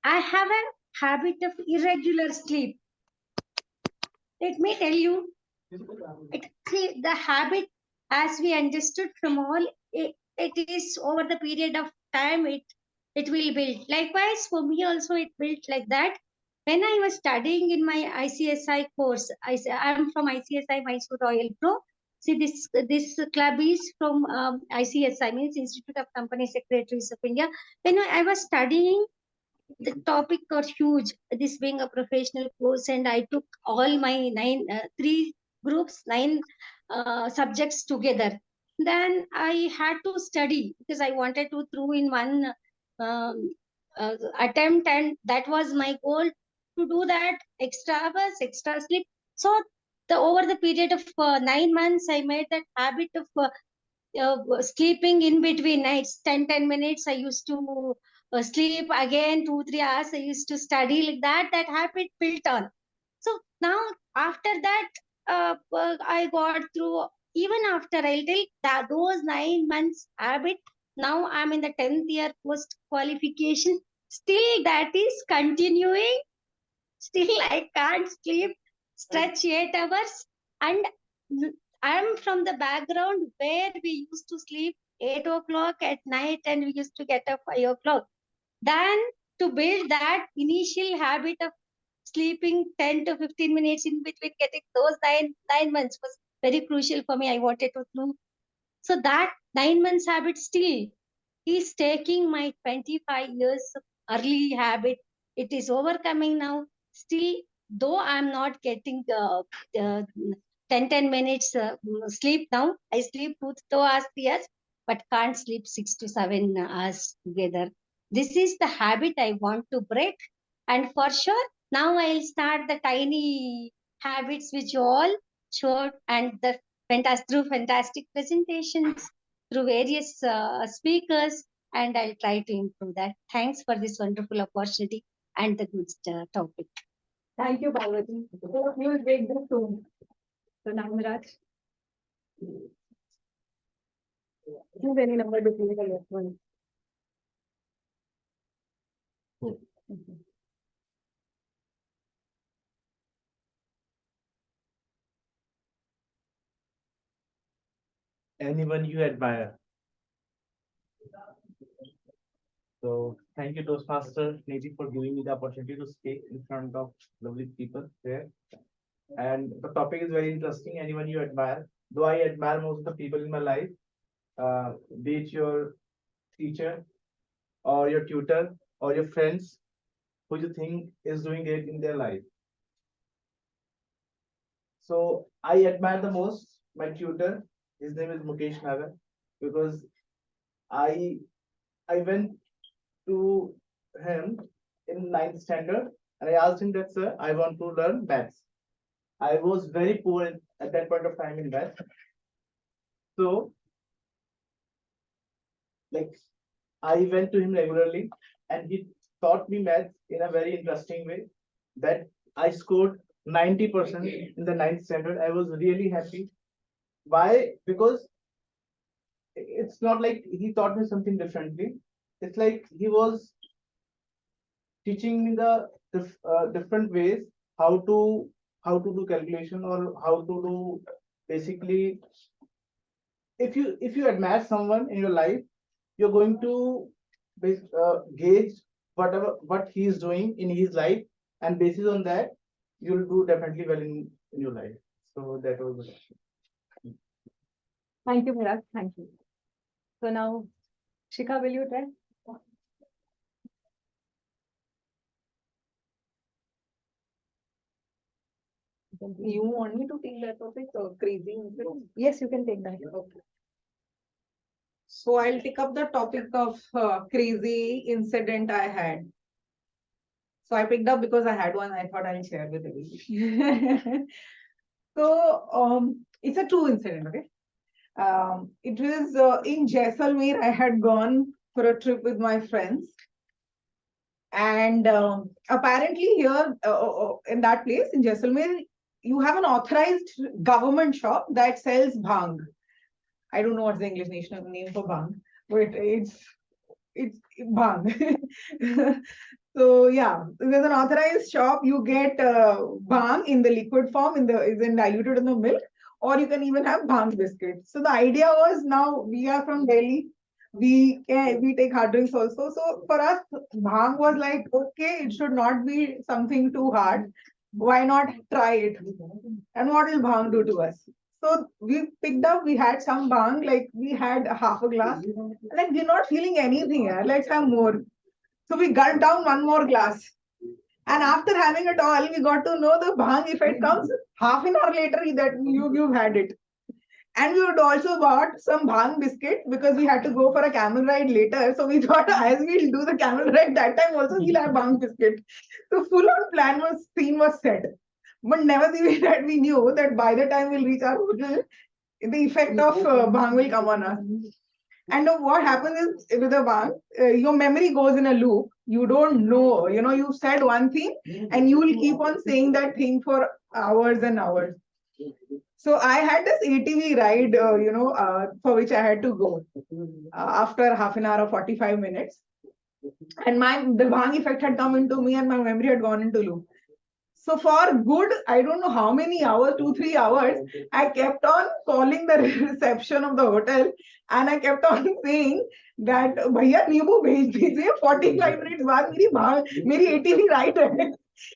I have a habit of irregular sleep. Let me tell you, the habit, as we understood from all, it is over the period of time, it will build. Likewise, for me also, it built like that. When I was studying in my ICSI course, I am from ICSI Mysore Royal Pro. See, this club is from ICSI, means Institute of Company Secretaries of India. When I was studying, the topic got huge, this being a professional course, and I took all my 3 groups, 9 subjects together. Then I had to study because I wanted to through in one attempt, and that was my goal, to do that extra hours, extra sleep. So over the period of 9 months, I made that habit of sleeping in between nights, 10 minutes I used to sleep, again 2-3 hours I used to study, like that habit built on. So now after that, I got through. Even after, I'll tell that those 9 months habit, now I'm in the 10th year post qualification, still that is continuing. Still I can't sleep, stretch 8 hours. And I'm from the background where we used to sleep 8 o'clock at night and we used to get up 5 o'clock. Then to build that initial habit of sleeping 10 to 15 minutes in between, getting those 9 months was very crucial for me. I wanted to do. So that 9 months habit still is taking my 25 years of early habit. It is overcoming now. Still, though I'm not getting 10 minutes sleep now, I sleep 2 hours, 3 hours, but can't sleep 6 to 7 hours together. This is the habit I want to break. And for sure, now I'll start the tiny habits which you all showed, and the fantastic presentations through various speakers, and I'll try to improve that. Thanks for this wonderful opportunity and the good topic. Thank you, Parvati. So we will break this soon. So now, Miraj, choose any number between the left one. Anyone you admire? So thank you, Toastmaster Neeti, for giving me the opportunity to speak in front of lovely people here. And the topic is very interesting. Anyone you admire? Though I admire most of the people in my life, be it your teacher or your tutor or your friends who you think is doing great in their life. So I admire the most my tutor. His name is Mukesh Nagar, because I I went to him in ninth standard and I asked him that, sir, I want to learn maths. I was very poor at that point of time in maths. So like I went to him regularly and he taught me maths in a very interesting way that I scored 90% in the ninth standard. I was really happy. Why? Because it's not like he taught me something differently. It's like he was teaching me the different ways how to do calculation, or how to do basically, if you admire someone in your life, you're going to gauge what he is doing in his life, and basis on that you'll do definitely well in your life. So that was the Thank you, Viraj. Thank you. So now, Shikha, will you try? You want me to take that topic, crazy incident? Yes, you can take that. Okay. So I'll take up the topic of crazy incident I had. So I picked up because I had one. I thought I'll share with everybody. So it's a true incident. Okay. It was in Jaisalmer. I had gone for a trip with my friends, and apparently here in that place in Jaisalmer, you have an authorized government shop that sells bhang. I don't know what's the English name for bhang, but it's bhang. So yeah, there's an authorized shop. You get bhang in the liquid form, is in diluted in the milk, or you can even have bhang biscuits. So the idea was, now we are from Delhi, we take hard drinks also. So for us, bhang was like, okay, it should not be something too hard. Why not try it? And what will bhang do to us? So we picked up, we had some bhang, like we had half a glass. Like, we're not feeling anything, let's have more. So we gulped down one more glass. And after having it all, we got to know the bhang effect comes half an hour later that you've had it. And we would also bought some bhang biscuit because we had to go for a camel ride later. So we thought, as we'll do the camel ride that time also, we'll have bhang biscuit. So full on scene was set. But never that we knew that by the time we'll reach our hotel, the effect of bhang will come on us. And what happens is, with the bhang, your memory goes in a loop. You don't know, you said one thing and you will keep on saying that thing for hours and hours. So I had this ATV ride, for which I had to go after half an hour or 45 minutes. And the bhang effect had come into me and my memory had gone into loop. So for good, I don't know how many hours, 2-3 hours, I kept on calling the reception of the hotel and I kept on saying that, "Bhaiya, नींबू भेज दीजिए, 45 minutes बाद मेरी ATV ride है."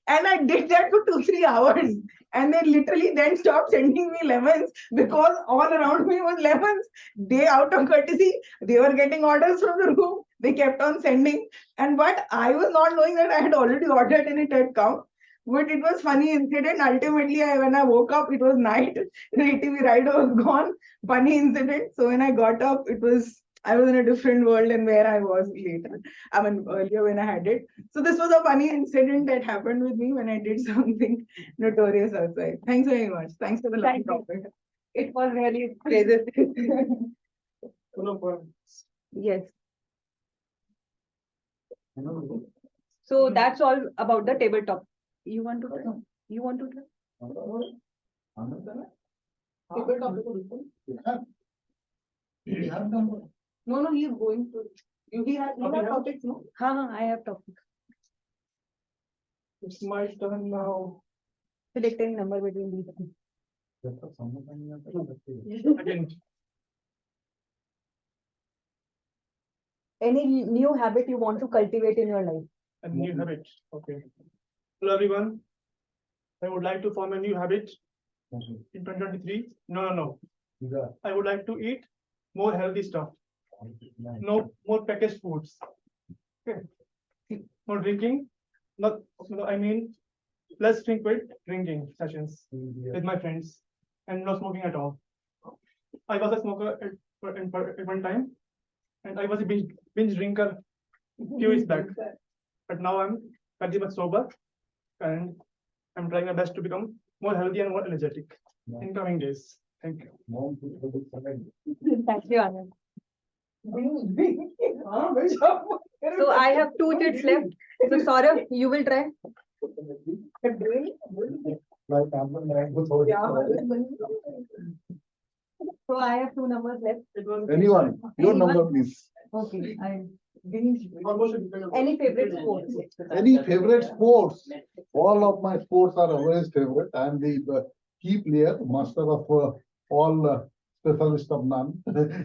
And I did that for 2-3 hours. And they literally then stopped sending me lemons because all around me was lemons. They, out of courtesy, they were getting orders from the room. They kept on sending. But I was not knowing that I had already ordered and it had come. But it was funny incident. Ultimately, when I woke up, it was night. The ATV ride was gone. Funny incident. So when I got up, I was in a different world than where I was later. I mean, earlier when I had it. So this was a funny incident that happened with me when I did something notorious outside. Thanks very much. Thanks for the lovely topic. It was really crazy. Yes. So that's all about the tabletop. You want to try? You want to try? No, he is going to. You have topics, no? I have topics. It's my turn now. Selecting number between these two. Again, Any new habit you want to cultivate in your life? a new habit. Okay. Hello, everyone. I would like to form a new habit in 2023. No. I would like to eat more healthy stuff. No more packaged foods. Okay. No drinking. I mean, less frequent drinking sessions with my friends, and no smoking at all. I was a smoker at one time, and I was a binge drinker few years back. But now I'm very much sober, and I'm trying my best to become more healthy and more energetic in coming days. Thank you. Thank you, Anand. So I have 2 kids left. So Saurav, you will try. So I have 2 numbers left. Anyone, your Anyone? number, please. Okay, any favorite sports? Any favorite sports? All of my sports are always favorite. I am the key player, master of all, specialist of none,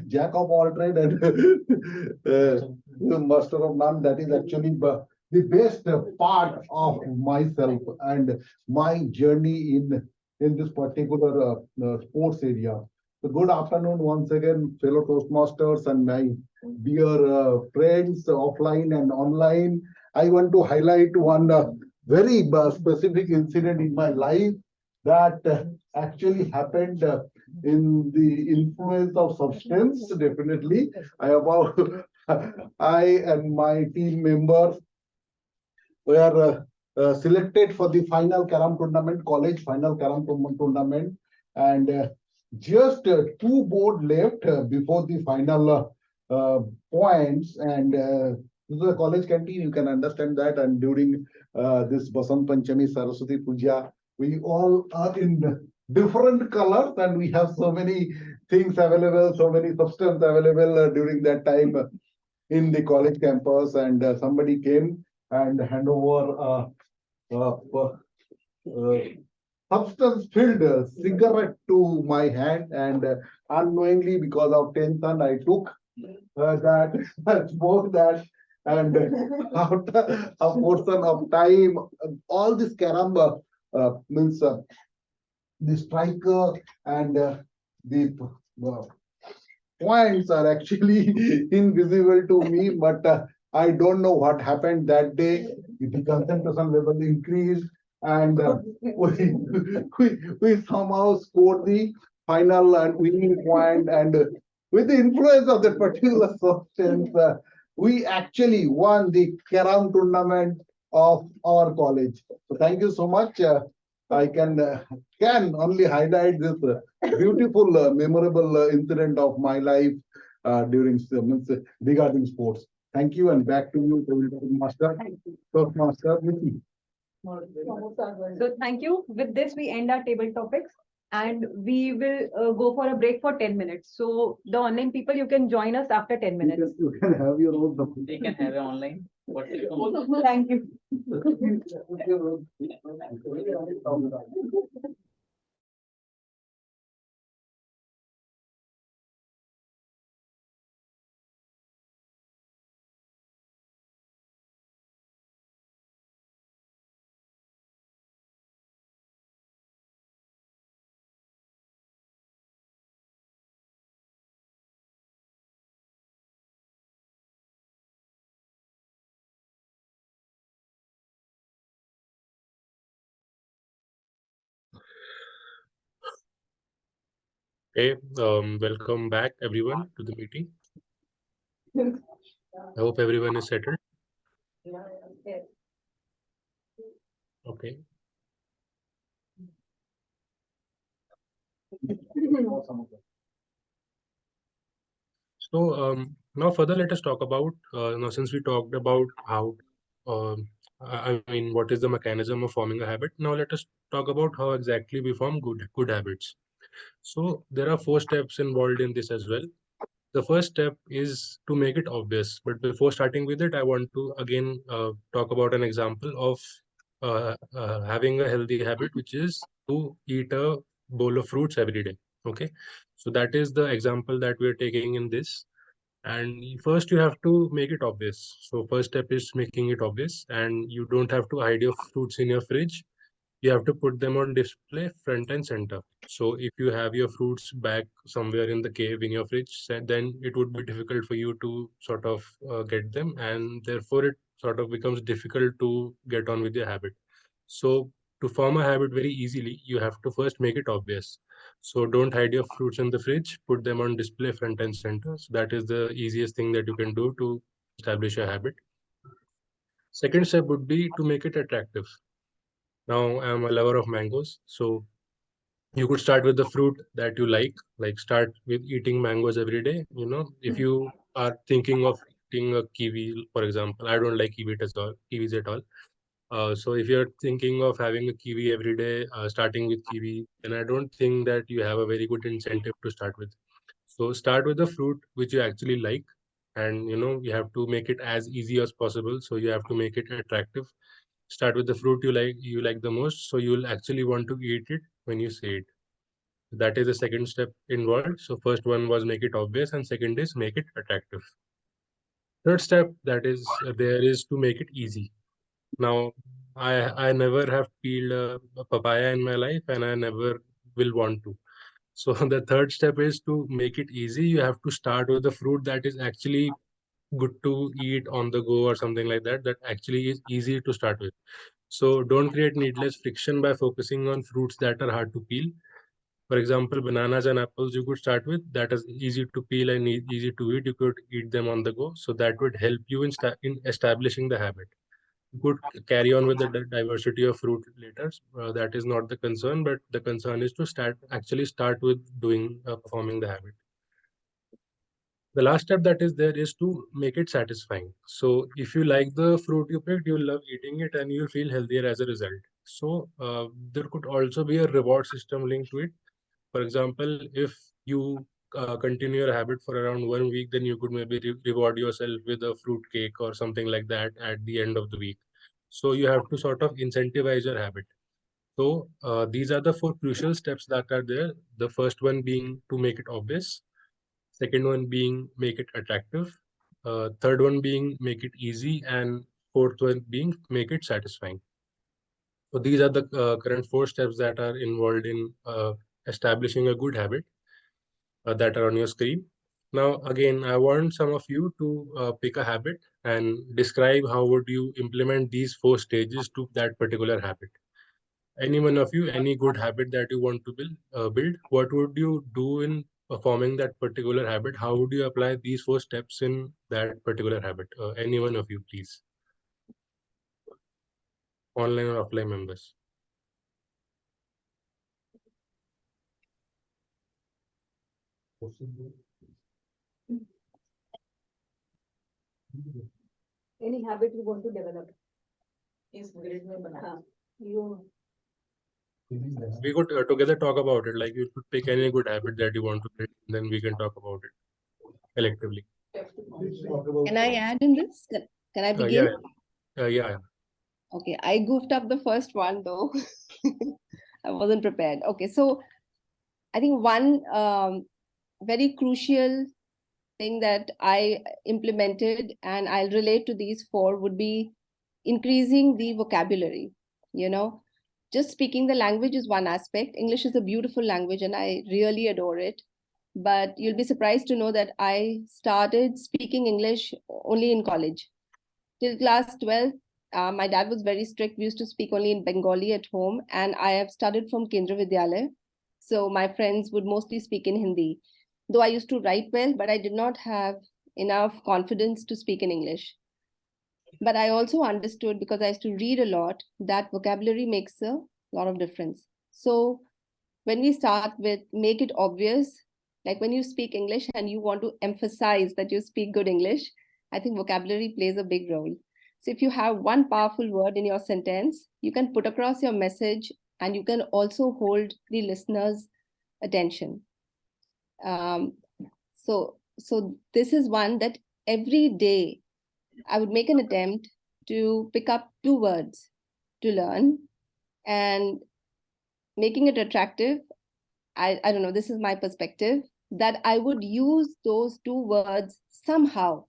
jack of all trade, and master of none. That is actually the best part of myself and my journey in this particular sports area. So good afternoon once again, fellow Toastmasters and my dear friends offline and online. I want to highlight one very specific incident in my life that actually happened in the influence of substance. Definitely, I and my team members were selected for the final carom tournament, college final carom tournament, and just 2 board left before the final points. And this is a college canteen, you can understand that. And during this Basant Panchami, Saraswati Puja, we all are in different colors, and we have so many things available, so many substance available during that time in the college campus. And somebody came and hand over substance filled cigarette to my hand, and unknowingly, because of tension, I took that, smoked that, and after a portion of time, all this carom means the striker and the points are actually invisible to me, but I don't know what happened that day. The concentration level increased, and we somehow scored the final and winning point. And with the influence of that particular substance, we actually won the carom tournament of our college. So thank you so much. I can only highlight this beautiful, memorable incident of my life during regarding sports. Thank you, and back to you, Master. Master. So thank you. With this, we end our table topics, and we will go for a break for 10 minutes. So the online people, you can join us after 10 minutes. You can have your own. They can have it online. Thank you. Hey, welcome back everyone to the meeting. I hope everyone is settled. Okay. So now further let us talk about now, since we talked about how I mean what is the mechanism of forming a habit. Now let us talk about how exactly we form good habits. So there are 4 steps involved in this as well. The first step is to make it obvious. But before starting with it, I want to again talk about an example of having a healthy habit, which is to eat a bowl of fruits every day. Okay. So that is the example that we're taking in this. And first you have to make it obvious. So first step is making it obvious, and you don't have to hide your fruits in your fridge. You have to put them on display front and center. So if you have your fruits back somewhere in the cave in your fridge, then it would be difficult for you to sort of get them, and therefore it sort of becomes difficult to get on with your habit. So to form a habit very easily, you have to first make it obvious. So don't hide your fruits in the fridge, put them on display front and center. So that is the easiest thing that you can do to establish a habit. Second step would be to make it attractive. Now I'm a lover of mangoes, so you could start with the fruit that you like start with eating mangoes every day. If you are thinking of eating a kiwi, for example, I don't like kiwis at all. So if you're thinking of having a kiwi every day, starting with kiwi, then I don't think that you have a very good incentive to start with. So start with the fruit which you actually like, and you have to make it as easy as possible. So you have to make it attractive. Start with the fruit you like the most, so you'll actually want to eat it when you say it. That is the second step involved. So first one was make it obvious, and second is make it attractive. Third step that is there is to make it easy. Now, I never have peeled a papaya in my life, and I never will want to. So the third step is to make it easy. You have to start with the fruit that is actually good to eat on the go or something like that, that actually is easy to start with. So don't create needless friction by focusing on fruits that are hard to peel. For example, bananas and apples you could start with, that is easy to peel and easy to eat. You could eat them on the go. So that would help you in establishing the habit. You could carry on with the diversity of fruit later. That is not the concern, but the concern is to start with doing performing the habit. The last step that is there is to make it satisfying. So if you like the fruit you picked, you'll love eating it and you'll feel healthier as a result. So there could also be a reward system linked to it. For example, if you continue your habit for around 1 week, then you could maybe reward yourself with a fruit cake or something like that at the end of the week. So you have to sort of incentivize your habit. So these are the four crucial steps that are there. The first one being to make it obvious. Second one being make it attractive. Third one being make it easy. And fourth one being make it satisfying. So these are the current four steps that are involved in establishing a good habit that are on your screen. Now, again, I want some of you to pick a habit and describe how would you implement these four stages to that particular habit. Any one of you, any good habit that you want to build, what would you do in performing that particular habit? How would you apply these four steps in that particular habit? Any one of you, please. Online or offline members. Any habit you want to develop? You We could together talk about it. Like you could pick any good habit that you want to build, then we can talk about it collectively. Can I add in this? Can I begin? Yeah. Okay, I goofed up the first one though. I wasn't prepared. Okay, so I think one very crucial thing that I implemented, and I'll relate to these four, would be increasing the vocabulary. Just speaking the language is one aspect. English is a beautiful language and I really adore it. But you'll be surprised to know that I started speaking English only in college. Till class 12, my dad was very strict. We used to speak only in Bengali at home, and I have studied from Kendra Vidyalaya. So my friends would mostly speak in Hindi. Though I used to write well, but I did not have enough confidence to speak in English. But I also understood, because I used to read a lot, that vocabulary makes a lot of difference. So when we start with make it obvious, like when you speak English and you want to emphasize that you speak good English, I think vocabulary plays a big role. So if you have one powerful word in your sentence, you can put across your message and you can also hold the listener's attention. So this is one that every day I would make an attempt to pick up 2 words to learn, and making it attractive. I don't know, this is my perspective, that I would use those 2 words somehow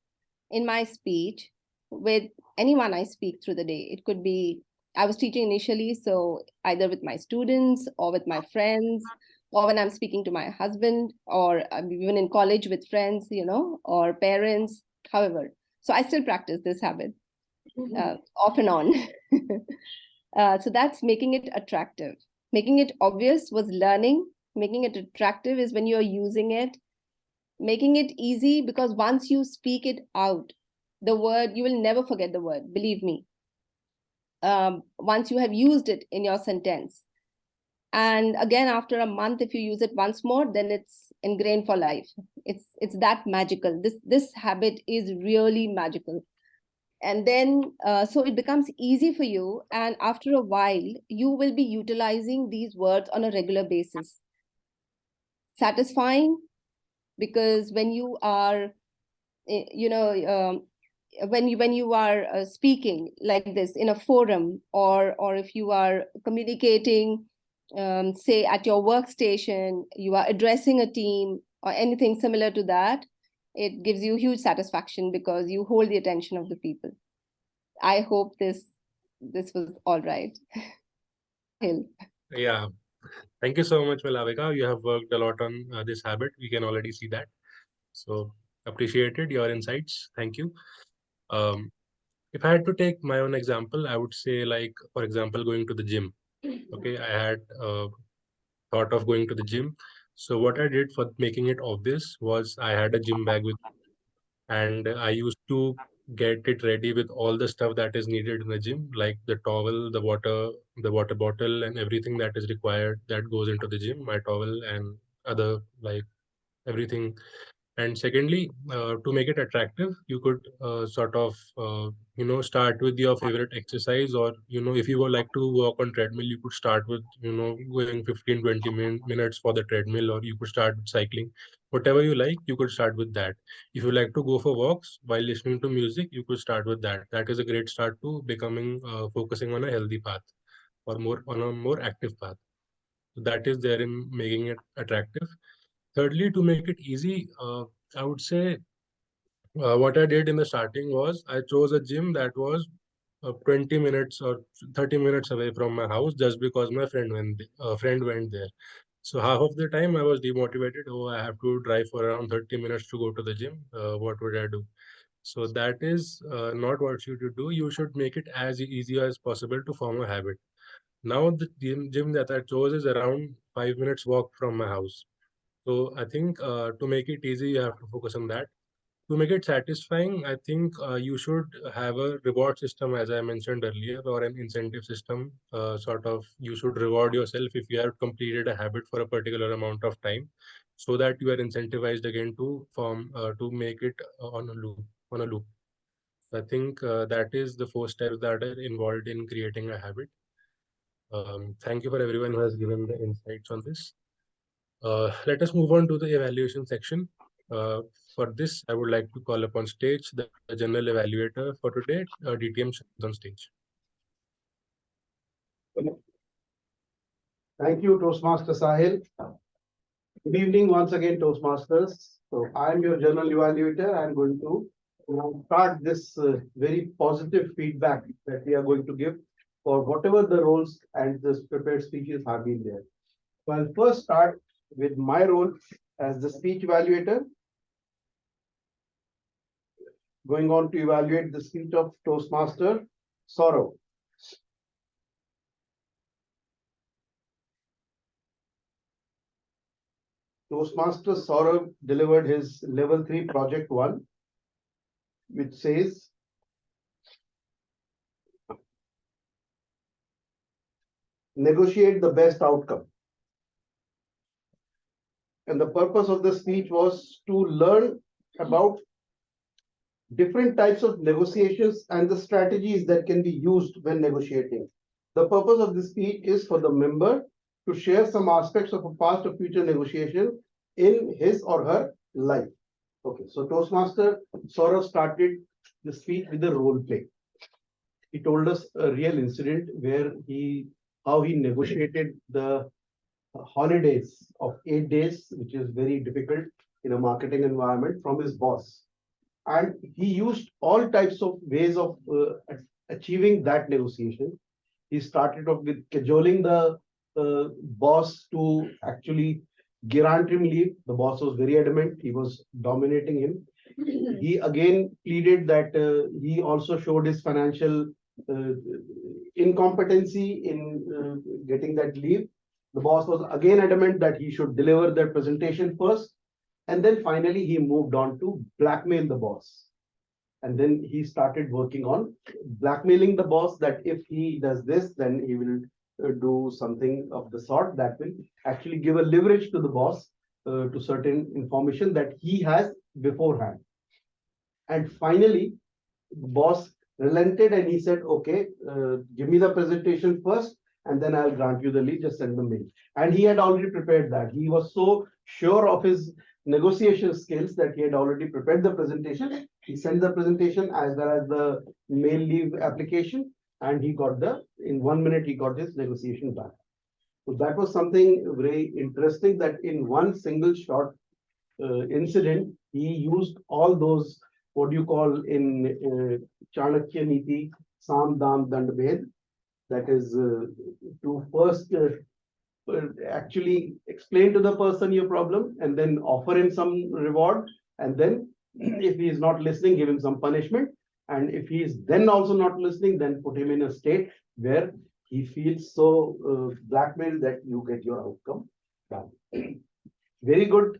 in my speech with anyone I speak through the day. It could be, I was teaching initially, so either with my students or with my friends, or when I'm speaking to my husband, or even in college with friends, or parents, however. So I still practice this habit off and on. So that's making it attractive. Making it obvious was learning. Making it attractive is when you're using it. Making it easy, because once you speak it out, the word, you will never forget the word, believe me. Once you have used it in your sentence. And again, after a month, if you use it once more, then it's ingrained for life. It's that magical. This habit is really magical. And then, so it becomes easy for you. And after a while, you will be utilizing these words on a regular basis. Satisfying, because when you are, when you are speaking like this in a forum, or if you are communicating, say at your workstation, you are addressing a team or anything similar to that, it gives you huge satisfaction because you hold the attention of the people. I hope this was all right. Hill. Yeah. Thank you so much, Malavika. You have worked a lot on this habit. We can already see that. So appreciated your insights. Thank you. If I had to take my own example, I would say, like, for example, going to the gym. Okay, I had thought of going to the gym. So what I did for making it obvious was I had a gym bag with, and I used to get it ready with all the stuff that is needed in the gym, like the towel, the water bottle, and everything that is required that goes into the gym, my towel and other, like, everything. And secondly, to make it attractive, you could sort of, start with your favorite exercise, or, if you would like to walk on treadmill, you could start with, going 15, 20 minutes for the treadmill, or you could start with cycling. Whatever you like, you could start with that. If you like to go for walks while listening to music, you could start with that. That is a great start to becoming, focusing on a healthy path, or more on a more active path. So that is there in making it attractive. Thirdly, to make it easy, I would say what I did in the starting was I chose a gym that was 20 minutes or 30 minutes away from my house, just because my friend went there. So half of the time I was demotivated. Oh, I have to drive for around 30 minutes to go to the gym. What would I do? So that is not what you should do. You should make it as easy as possible to form a habit. Now the gym that I chose is around 5 minutes walk from my house. So I think to make it easy, you have to focus on that. To make it satisfying, I think you should have a reward system, as I mentioned earlier, or an incentive system. Sort of, you should reward yourself if you have completed a habit for a particular amount of time, so that you are incentivized again to make it on a loop. On a loop. I think that is the 4 steps that are involved in creating a habit. Thank you for everyone who has given the insights on this. Let us move on to the evaluation section. For this, I would like to call upon stage the general evaluator for today, DTM on stage. Thank you, Toastmaster Sahil. Good evening once again, Toastmasters. So I'm your general evaluator. I'm going to start this very positive feedback that we are going to give for whatever the roles and the prepared speeches have been there. So I'll first start with my role as the speech evaluator, going on to evaluate the speech of Toastmaster Saurav. Toastmaster Saurav delivered his level 3 project 1, which says, negotiate the best outcome. And the purpose of the speech was to learn about different types of negotiations and the strategies that can be used when negotiating. The purpose of this speech is for the member to share some aspects of a past or future negotiation in his or her life. Okay, so Toastmaster Saurav started the speech with a role play. He told us a real incident where how he negotiated the holidays of 8 days, which is very difficult in a marketing environment, from his boss. And he used all types of ways of achieving that negotiation. He started off with cajoling the boss to actually grant him leave. The boss was very adamant. He was dominating him. He again pleaded that he also showed his financial incompetency in getting that leave. The boss was again adamant that he should deliver that presentation first. And then finally, he moved on to blackmail the boss. And then he started working on blackmailing the boss that if he does this, then he will do something of the sort that will actually give a leverage to the boss to certain information that he has beforehand. And finally, the boss relented and he said, okay, give me the presentation first and then I'll grant you the leave, just send the mail. And he had already prepared that. He was so sure of his negotiation skills that he had already prepared the presentation. He sent the presentation as well as the mail leave application, and he got in 1 minute, he got his negotiation done. So that was something very interesting, that in one single short incident, he used all those, what do you call in Chanakya Niti, Sam Dam Dand Bhed, that is to first actually explain to the person your problem and then offer him some reward, and then if he is not listening, give him some punishment, and if he is then also not listening, then put him in a state where he feels so blackmailed that you get your outcome done. Very good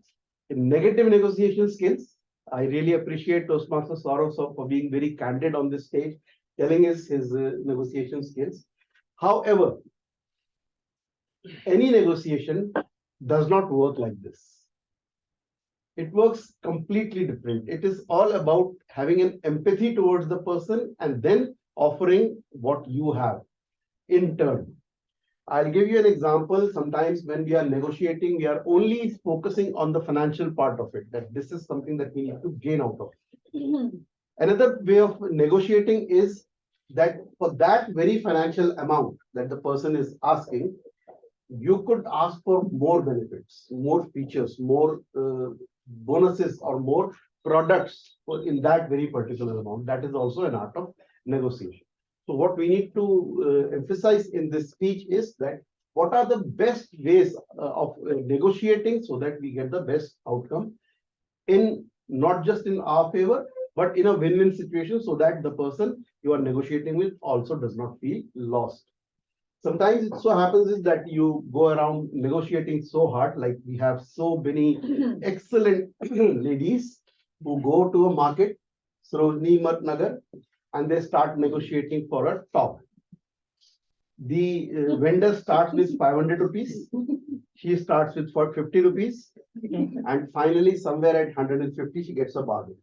negative negotiation skills. I really appreciate Toastmaster Saurav for being very candid on this stage, telling us his negotiation skills. However, any negotiation does not work like this. It works completely different. It is all about having an empathy towards the person and then offering what you have in turn. I'll give you an example. Sometimes when we are negotiating, we are only focusing on the financial part of it, that this is something that we need to gain out of it. Another way of negotiating is that for that very financial amount that the person is asking, you could ask for more benefits, more features, more bonuses or more products in that very particular amount. That is also an art of negotiation. So what we need to emphasize in this speech is that what are the best ways of negotiating so that we get the best outcome in not just in our favor, but in a win-win situation, so that the person you are negotiating with also does not feel lost. Sometimes it so happens is that you go around negotiating so hard, like we have so many excellent ladies who go to a market, Sarojini Nagar, and they start negotiating for a top. The vendor starts with 500 rupees. She starts with for 50 rupees. And finally, somewhere at 150, she gets a bargain.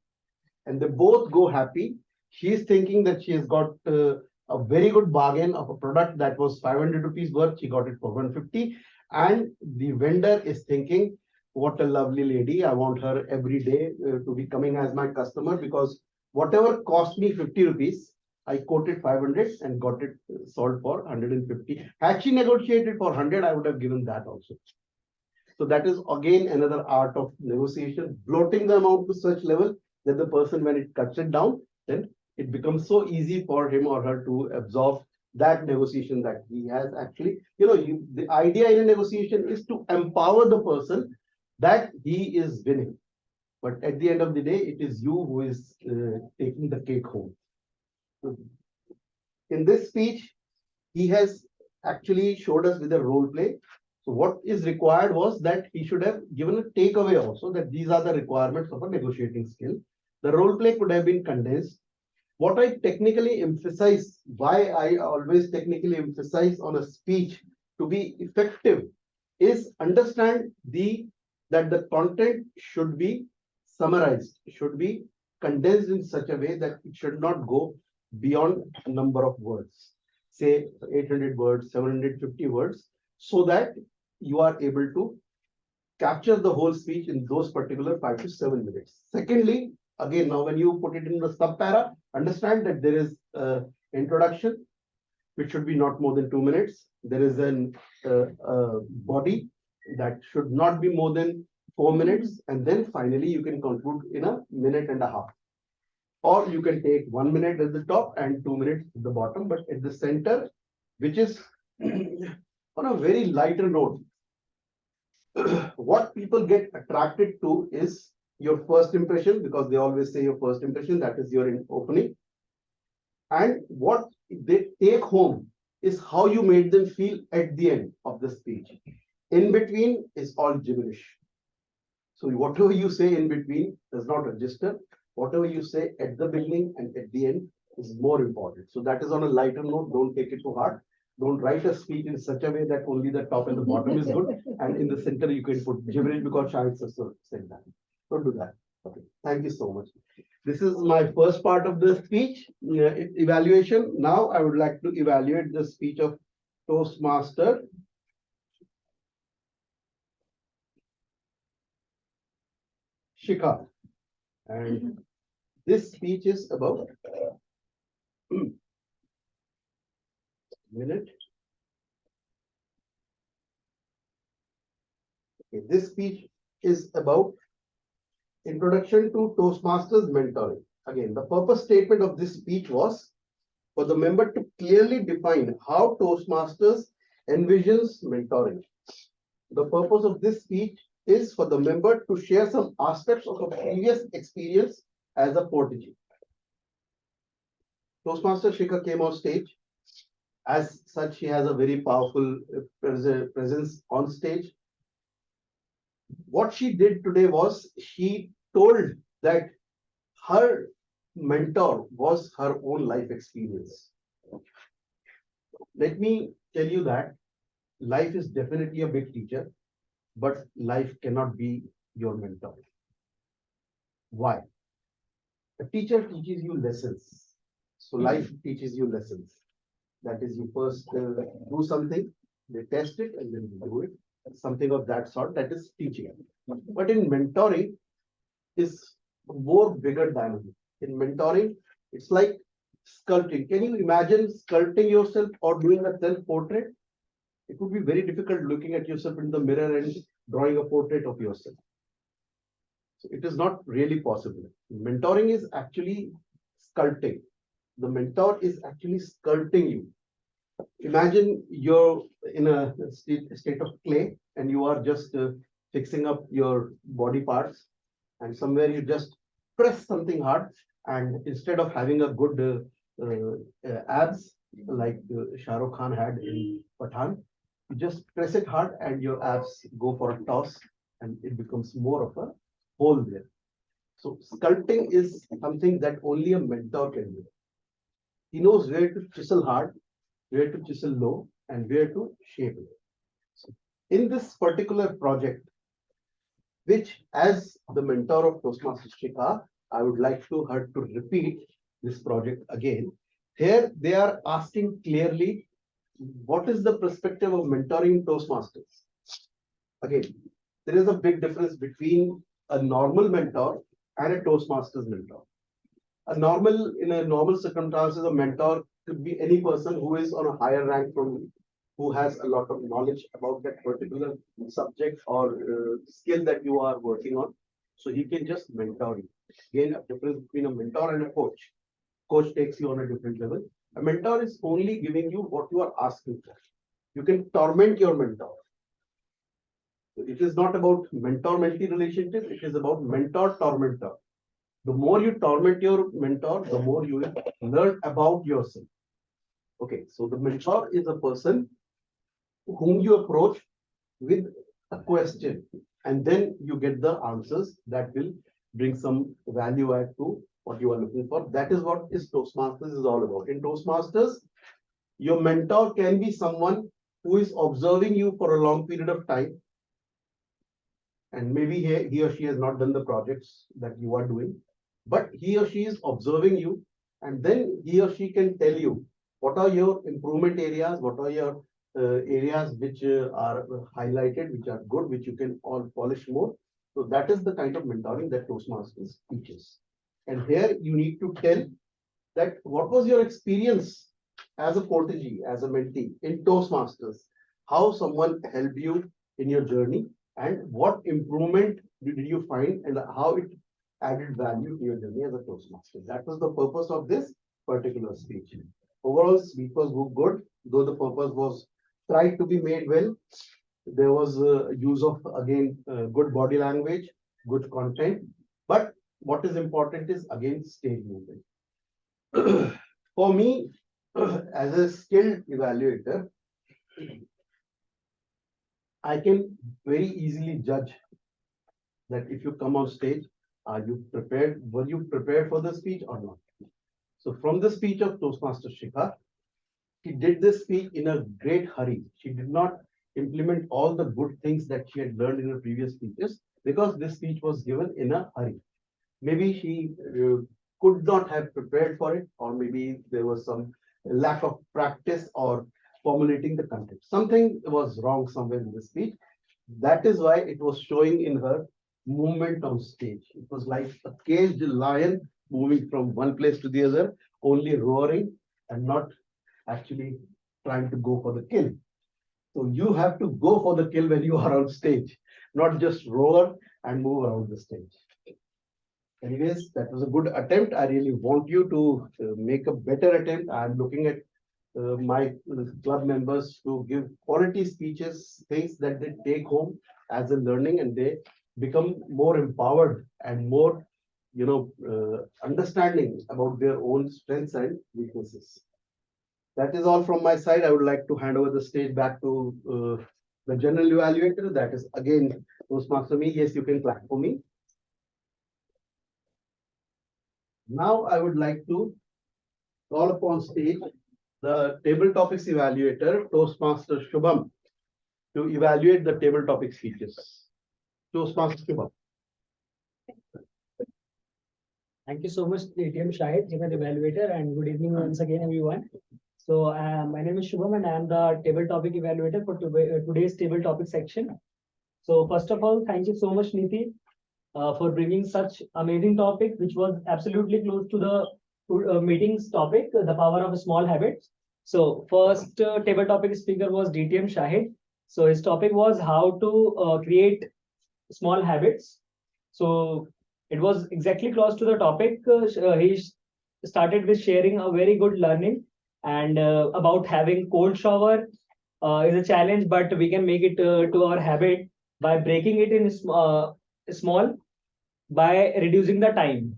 And they both go happy. She is thinking that she has got a very good bargain of a product that was 500 rupees worth. She got it for 150. And the vendor is thinking, what a lovely lady. I want her every day to be coming as my customer, because whatever cost me 50 rupees, I quoted 500 and got it sold for 150. Had she negotiated for 100, I would have given that also. So that is again another art of negotiation, bloating the amount to such level that the person, when it cuts it down, then it becomes so easy for him or her to absorb that negotiation that he has actually. The idea in a negotiation is to empower the person that he is winning. But at the end of the day, it is you who is taking the cake home. In this speech, he has actually showed us with a role play. So what is required was that he should have given a takeaway also, that these are the requirements of a negotiating skill. The role play could have been condensed. What I technically emphasize, why I always technically emphasize on a speech to be effective, is understand that the content should be summarized, should be condensed in such a way that it should not go beyond a number of words, say 800 words, 750 words, so that you are able to capture the whole speech in those particular 5 to 7 minutes. Secondly, again, now when you put it in the sub-para, understand that there is introduction, which should be not more than 2 minutes. There is an body that should not be more than 4 minutes. And then finally, you can conclude in a minute and a half. Or you can take 1 minute at the top and 2 minutes at the bottom, but at the center, which is on a very lighter note. What people get attracted to is your first impression, because they always say your first impression, that is your opening. And what they take home is how you made them feel at the end of the speech. In between is all gibberish. So whatever you say in between does not register. Whatever you say at the beginning and at the end is more important. So that is on a lighter note. Don't take it too hard. Don't write a speech in such a way that only the top and the bottom is good, and in the center you can put gibberish because Shahid Sir said that. Don't do that. Okay. Thank you so much. This is my first part of the speech evaluation. Now I would like to evaluate the speech of Toastmaster Shikha. And this speech is about minute. Okay, this speech is about introduction to Toastmasters mentoring. Again, the purpose statement of this speech was for the member to clearly define how Toastmasters envisions mentoring. The purpose of this speech is for the member to share some aspects of a previous experience as a protege. Toastmaster Shikha came on stage. As such, she has a very powerful presence on stage. What she did today was she told that her mentor was her own life experience. Let me tell you that life is definitely a big teacher, but life cannot be your mentor. Why? A teacher teaches you lessons. So life teaches you lessons. That is, you first do something, they test it, and then you do it. Something of that sort, that is teaching. But in mentoring is more bigger than it. In mentoring, it's like sculpting. Can you imagine sculpting yourself or doing a self-portrait? It would be very difficult looking at yourself in the mirror and drawing a portrait of yourself. So it is not really possible. Mentoring is actually sculpting. The mentor is actually sculpting you. Imagine you're in a state of clay and you are just fixing up your body parts, and somewhere you just press something hard, and instead of having a good abs like Shah Rukh Khan had in Pathan, you just press it hard and your abs go for a toss and it becomes more of a hole there. So sculpting is something that only a mentor can do. He knows where to chisel hard, where to chisel low, and where to shape it. So in this particular project, which as the mentor of Toastmasters Shikha, I would like her to repeat this project again. Here they are asking clearly, what is the perspective of mentoring Toastmasters? Again, there is a big difference between a normal mentor and a Toastmasters mentor. In a normal circumstances, a mentor could be any person who is on a higher rank from you, who has a lot of knowledge about that particular subject or skill that you are working on. So he can just mentor you. Again, a difference between a mentor and a coach. Coach takes you on a different level. A mentor is only giving you what you are asking for. You can torment your mentor. It is not about mentor-mentee relationship. It is about mentor-tormentor. The more you torment your mentor, the more you will learn about yourself. Okay, so the mentor is a person whom you approach with a question, and then you get the answers that will bring some value add to what you are looking for. That is what Toastmasters is all about. In Toastmasters, your mentor can be someone who is observing you for a long period of time, and maybe he or she has not done the projects that you are doing, but he or she is observing you, and then he or she can tell you what are your improvement areas, what are your areas which are highlighted, which are good, which you can all polish more. So that is the kind of mentoring that Toastmasters teaches. And here you need to tell that what was your experience as a protege, as a mentee in Toastmasters, how someone helped you in your journey, and what improvement did you find, and how it added value to your journey as a Toastmaster. That was the purpose of this particular speech. Overall, speech was good, though the purpose was tried to be made well. There was use of, again, good body language, good content, but what is important is, again, stage movement. For me, as a skilled evaluator, I can very easily judge that if you come on stage, are you prepared? Were you prepared for the speech or not? So from the speech of Toastmaster Shikha, she did this speech in a great hurry. She did not implement all the good things that she had learned in her previous speeches because this speech was given in a hurry. Maybe she could not have prepared for it, or maybe there was some lack of practice or formulating the content. Something was wrong somewhere in the speech. That is why it was showing in her movement on stage. It was like a caged lion moving from one place to the other, only roaring and not actually trying to go for the kill. So you have to go for the kill when you are on stage, not just roar and move around the stage. Anyways, that was a good attempt. I really want you to make a better attempt. I'm looking at my club members to give quality speeches, things that they take home as a learning, and they become more empowered and more, understanding about their own strengths and weaknesses. That is all from my side. I would like to hand over the stage back to the general evaluator. That is again Toastmaster me. Yes, you can clap for me. Now I would like to call upon stage the table topics evaluator, Toastmaster Shubham, to evaluate the table topic speeches. Toastmaster Shubham. Thank you so much, ATM Shahid, General Evaluator, and good evening once again, everyone. So, my name is Shubham, and I am the table topic evaluator for today's table topic section. So, first of all, thank you so much, Niti, for bringing such amazing topic, which was absolutely close to the meeting's topic, the power of small habits. So, first table topic speaker was DTM Shahid. So, his topic was how to create small habits. So, it was exactly close to the topic. He started with sharing a very good learning and about having cold shower is a challenge, but we can make it to our habit by breaking it in small by reducing the time.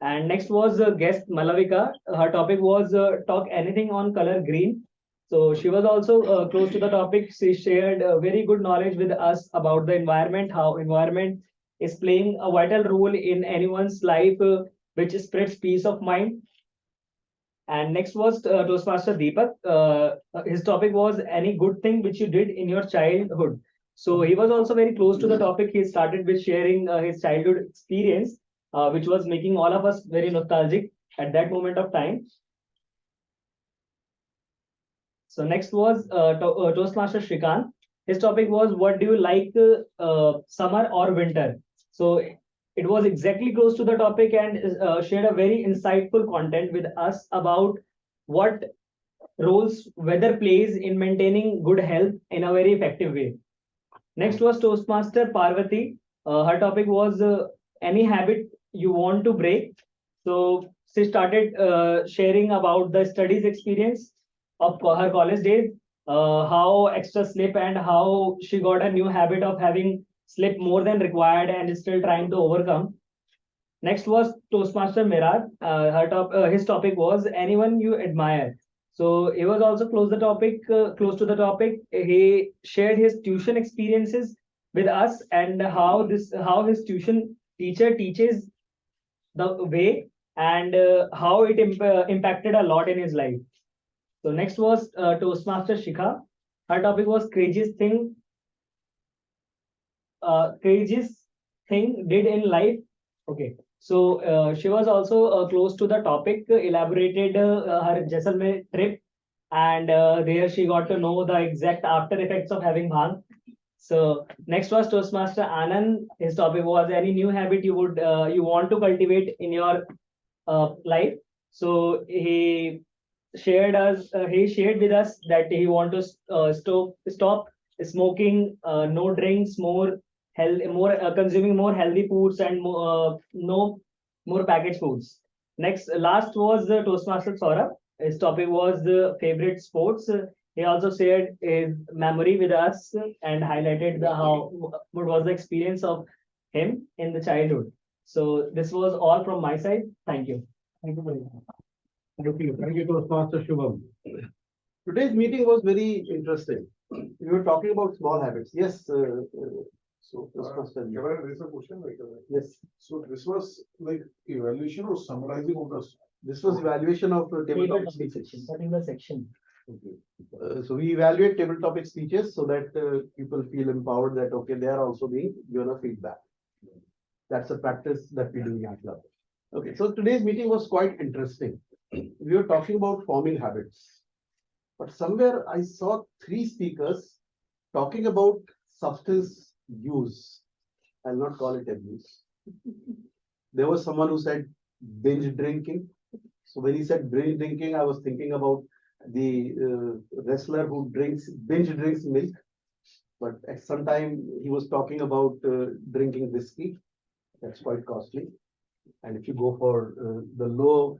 And next was guest Malavika. Her topic was talk anything on color green. So she was also close to the topic. She shared very good knowledge with us about the environment, how environment is playing a vital role in anyone's life, which spreads peace of mind. And next was Toastmaster Deepak. His topic was any good thing which you did in your childhood. So he was also very close to the topic. He started with sharing his childhood experience, which was making all of us very nostalgic at that moment of time. So next was Toastmaster Shrikant. His topic was what do you like, summer or winter? So it was exactly close to the topic and shared a very insightful content with us about what roles weather plays in maintaining good health in a very effective way. Next was Toastmaster Parvati. Her topic was any habit you want to break. So she started sharing about the studies experience of her college days, how extra sleep and how she got a new habit of having sleep more than required and is still trying to overcome. Next was Toastmaster Mirad. His topic was anyone you admire. So he was also close to the topic. He shared his tuition experiences with us and how his tuition teacher teaches the way and how it impacted a lot in his life. So next was Toastmaster Shikha. Her topic was craziest thing did in life. Okay. So she was also close to the topic, elaborated her Jaisalmer trip, and there she got to know the exact after effects of having bhang. So next was Toastmaster Anand. His topic was any new habit you want to cultivate in your life. So he shared with us that he want to stop smoking, no drinks, consuming more healthy foods and no more packaged foods. Last was Toastmaster Saurabh. His topic was favorite sports. He also shared his memory with us and highlighted what was the experience of him in the childhood. So this was all from my side. Thank you. Thank you very much. Thank you, Toastmaster Shubham. Today's meeting was very interesting. We were talking about small habits. Yes, so Toastmaster. Can I raise a question? Yes, So this was like evaluation or summarizing of the. this was evaluation of table Table topic topic speeches. section, particular section. So we evaluate table topic speeches so that people feel empowered that, okay, they are also being given a feedback. That's a practice that we do in our club. Okay, so today's meeting was quite interesting. We were talking about forming habits. But somewhere I saw three speakers talking about substance use. I'll not call it abuse. There was someone who said binge drinking. So when he said binge drinking, I was thinking about the wrestler who binge drinks milk. But at some time he was talking about drinking whiskey. That's quite costly. And if you go for the low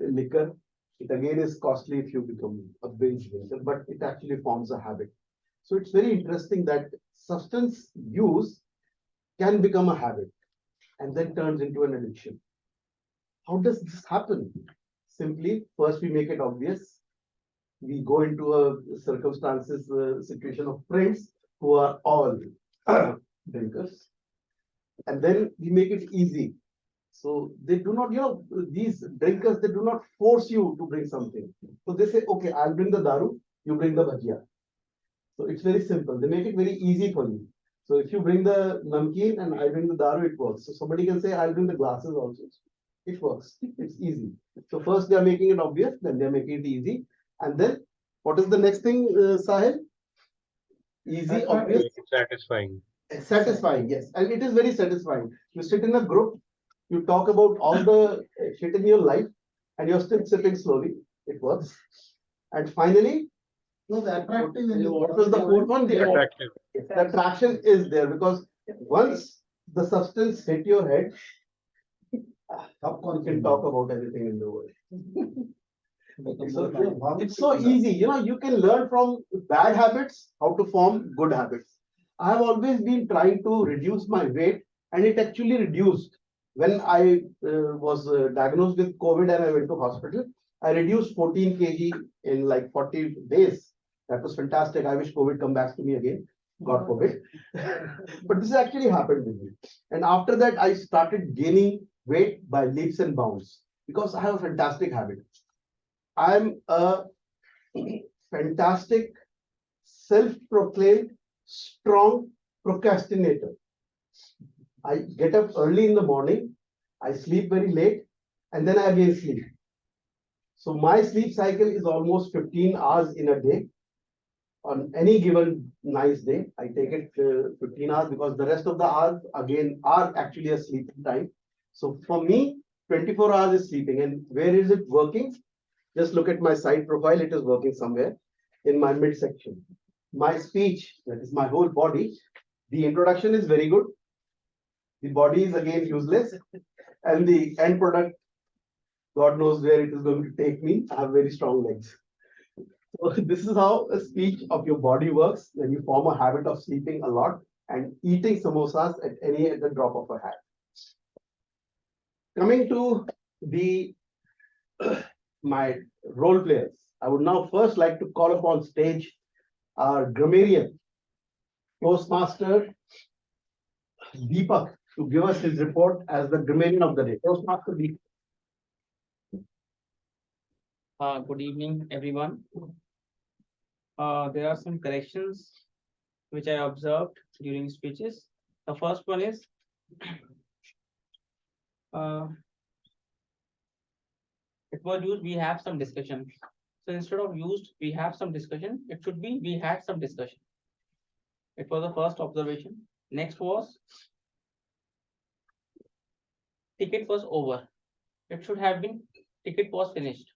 liquor, it again is costly if you become a binge drinker, but it actually forms a habit. So it's very interesting that substance use can become a habit and then turns into an addiction. How does this happen? Simply, first we make it obvious. We go into a circumstances, situation of friends who are all drinkers. And then we make it easy. So they do not, these drinkers, they do not force you to bring something. So they say, okay, I'll bring the daru, you bring the bhajia. So it's very simple. They make it very easy for you. So if you bring the namkeen and I bring the daru, it works. So somebody can say, I'll bring the glasses also. It works. It's easy. So first they are making it obvious, then they are making it easy. And then what is the next thing, Sahil? Easy, obvious. Satisfying. Satisfying, yes. And it is very satisfying. You sit in a group, you talk about all the shit in your life, and you're still sipping slowly. It works. And finally, No, the attractive. what was the fourth one? Attractive. The attraction is there because once the substance hit your head, you can talk about anything in the world. It's so easy. You can learn from bad habits how to form good habits. I have always been trying to reduce my weight, and it actually reduced. When I was diagnosed with COVID and I went to hospital, I reduced 14 kg in like 40 days. That was fantastic. I wish COVID come back to me again. God forbid. But this actually happened with me. And after that, I started gaining weight by leaps and bounds because I have a fantastic habit. I'm a fantastic, self-proclaimed, strong procrastinator. I get up early in the morning, I sleep very late, and then I again sleep. So my sleep cycle is almost 15 hours in a day. On any given nice day, I take it 15 hours because the rest of the hours again are actually a sleeping time. So for me, 24 hours is sleeping. And where is it working? Just look at my side profile, it is working somewhere in my midsection. My speech, that is my whole body, the introduction is very good. The body is again useless. And the end product, God knows where it is going to take me. I have very strong legs. So this is how a speech of your body works when you form a habit of sleeping a lot and eating samosas at the drop of a hat. Coming to the my role players, I would now first like to call upon stage our grammarian, Toastmaster Deepak, to give us his report as the grammarian of the day. Toastmaster Deepak. Good evening, everyone. There are some corrections which I observed during speeches. The first one is it was used, we have some discussion. So instead of used, we have some discussion, it should be we had some discussion. It was the first observation. Next was ticket was over. It should have been ticket was finished.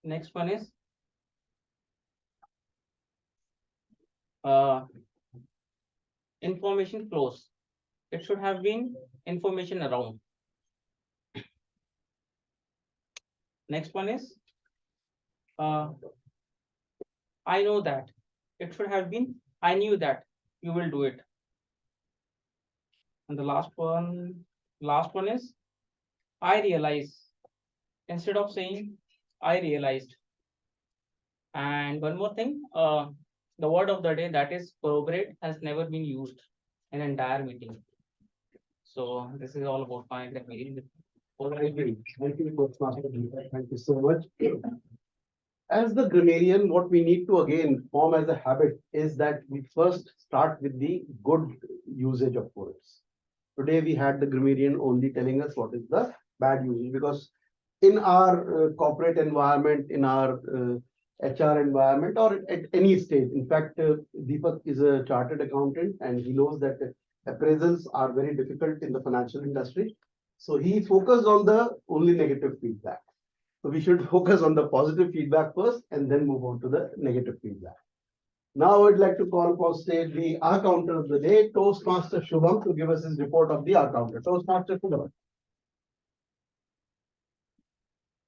Next one is information flows. It should have been information around. Next one is I know that. It should have been I knew that you will do it. And the last one is I realize instead of saying I realized. And one more thing, the word of the day, that is corroborate, has never been used in an entire meeting. So this is all about my grammarian. Thank you, Toastmaster Deepak. Thank you so much. As the grammarian, what we need to again form as a habit is that we first start with the good usage of words. Today we had the grammarian only telling us what is the bad usage, because in our corporate environment, in our HR environment, or at any stage, in fact, Deepak is a chartered accountant and he knows that appraisals are very difficult in the financial industry. So he focused on the only negative feedback. So we should focus on the positive feedback first and then move on to the negative feedback. Now I would like to call upon stage the R counter of the day, Toastmaster Shubham, to give us his report of the R counter. Toastmaster Shubham.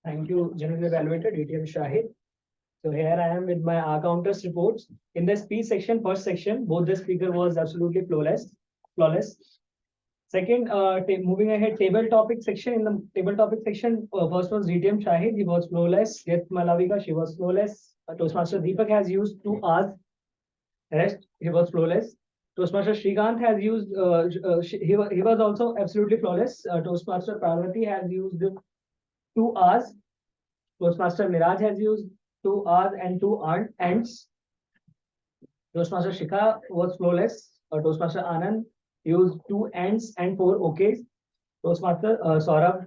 Thank you, General Evaluator, DTM Shahid. So here I am with my R counters reports. In the speech section, first section, both the speaker was absolutely flawless. Second, moving ahead, table topic section. In the table topic section, first was DTM Shahid, he was flawless. Yet Malavika, she was flawless. Toastmaster Deepak has used 2 hours. Rest, he was flawless. Toastmaster Srikanth has used, he was also absolutely flawless. Toastmaster Parvati has used 2 hours. Toastmaster Miraj has used 2 hours and 2 ends. Toastmaster Shikha was flawless. Toastmaster Anand used 2 ends and 4 OKs. Toastmaster Saurabh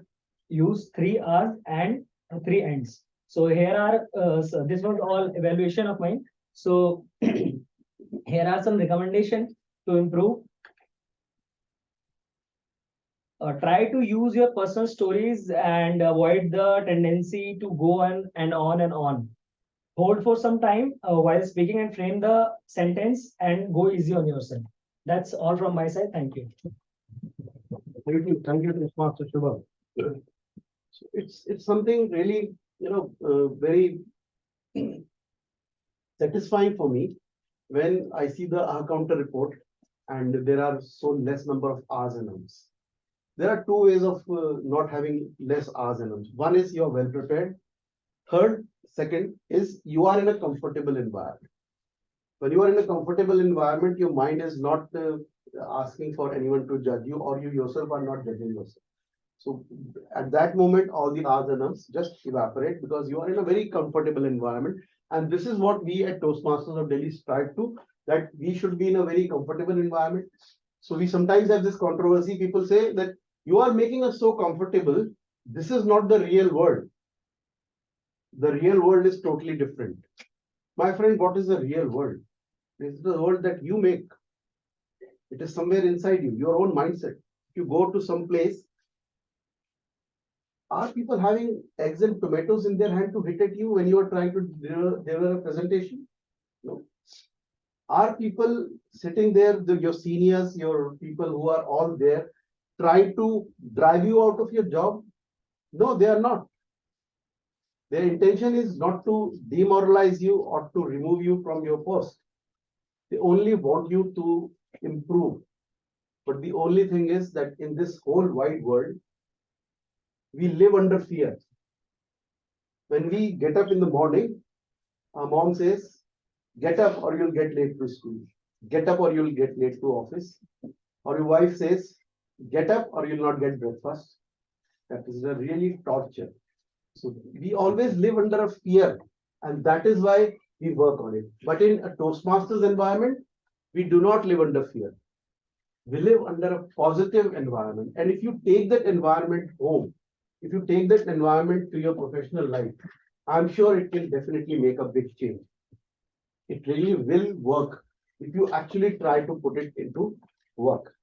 used 3 hours and 3 ends. So here are, so this was all evaluation of mine. So here are some recommendations to improve. Try to use your personal stories and avoid the tendency to go on and on and on. Hold for some time while speaking and frame the sentence and go easy on yourself. That's all from my side. Thank you. Thank you, Toastmaster Shubham. So it's something really, very satisfying for me when I see the R counter report and there are so less number of R's and M's. There are 2 ways of not having less R's and M's. One is you're well prepared. Second is you are in a comfortable environment. When you are in a comfortable environment, your mind is not asking for anyone to judge you, or you yourself are not judging yourself. So at that moment, all the R's and M's just evaporate because you are in a very comfortable environment. And this is what we at Toastmasters of Delhi strive to, that we should be in a very comfortable environment. So we sometimes have this controversy. People say that you are making us so comfortable. This is not the real world. The real world is totally different. My friend, what is the real world? It is the world that you make. It is somewhere inside you, your own mindset. If you go to some place, are people having eggs and tomatoes in their hand to hit at you when you are trying to deliver a presentation? No. Are people sitting there, your seniors, your people who are all there, trying to drive you out of your job? No, they are not. Their intention is not to demoralize you or to remove you from your post. They only want you to improve. But the only thing is that in this whole wide world, we live under fear. When we get up in the morning, our mom says, get up or you'll get late to school. Get up or you'll get late to office. Or your wife says, get up or you'll not get breakfast. That is a really torture. So we always live under a fear, and that is why we work on it. But in a Toastmasters environment, we do not live under fear. We live under a positive environment. And if you take that environment home, if you take that environment to your professional life, I'm sure it will definitely make a big change. It really will work if you actually try to put it into work.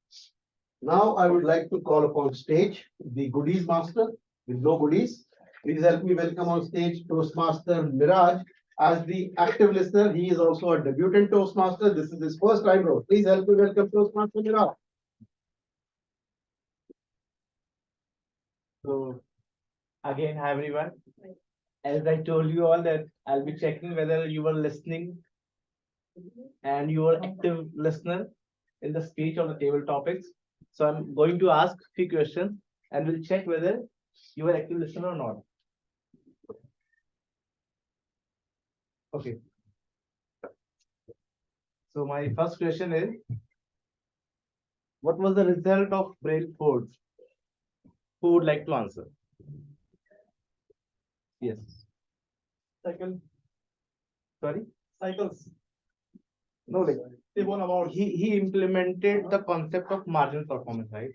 Now I would like to call upon stage the goodies master with no goodies. Please help me welcome on stage Toastmaster Miraj as the active listener. He is also a debutant Toastmaster. This is his first time round. Please help me welcome Toastmaster Miraj. So again, hi everyone. As I told you all that I'll be checking whether you were listening and you were active listener in the speech on the table topics. So I'm going to ask 3 questions and we'll check whether You were active listener or not? Okay. So my first question is, what was the result of Braille Forge? Who would like to answer? Yes. Cycle, Sorry. cycles. No, like They won about. he implemented the concept of margin performance, right?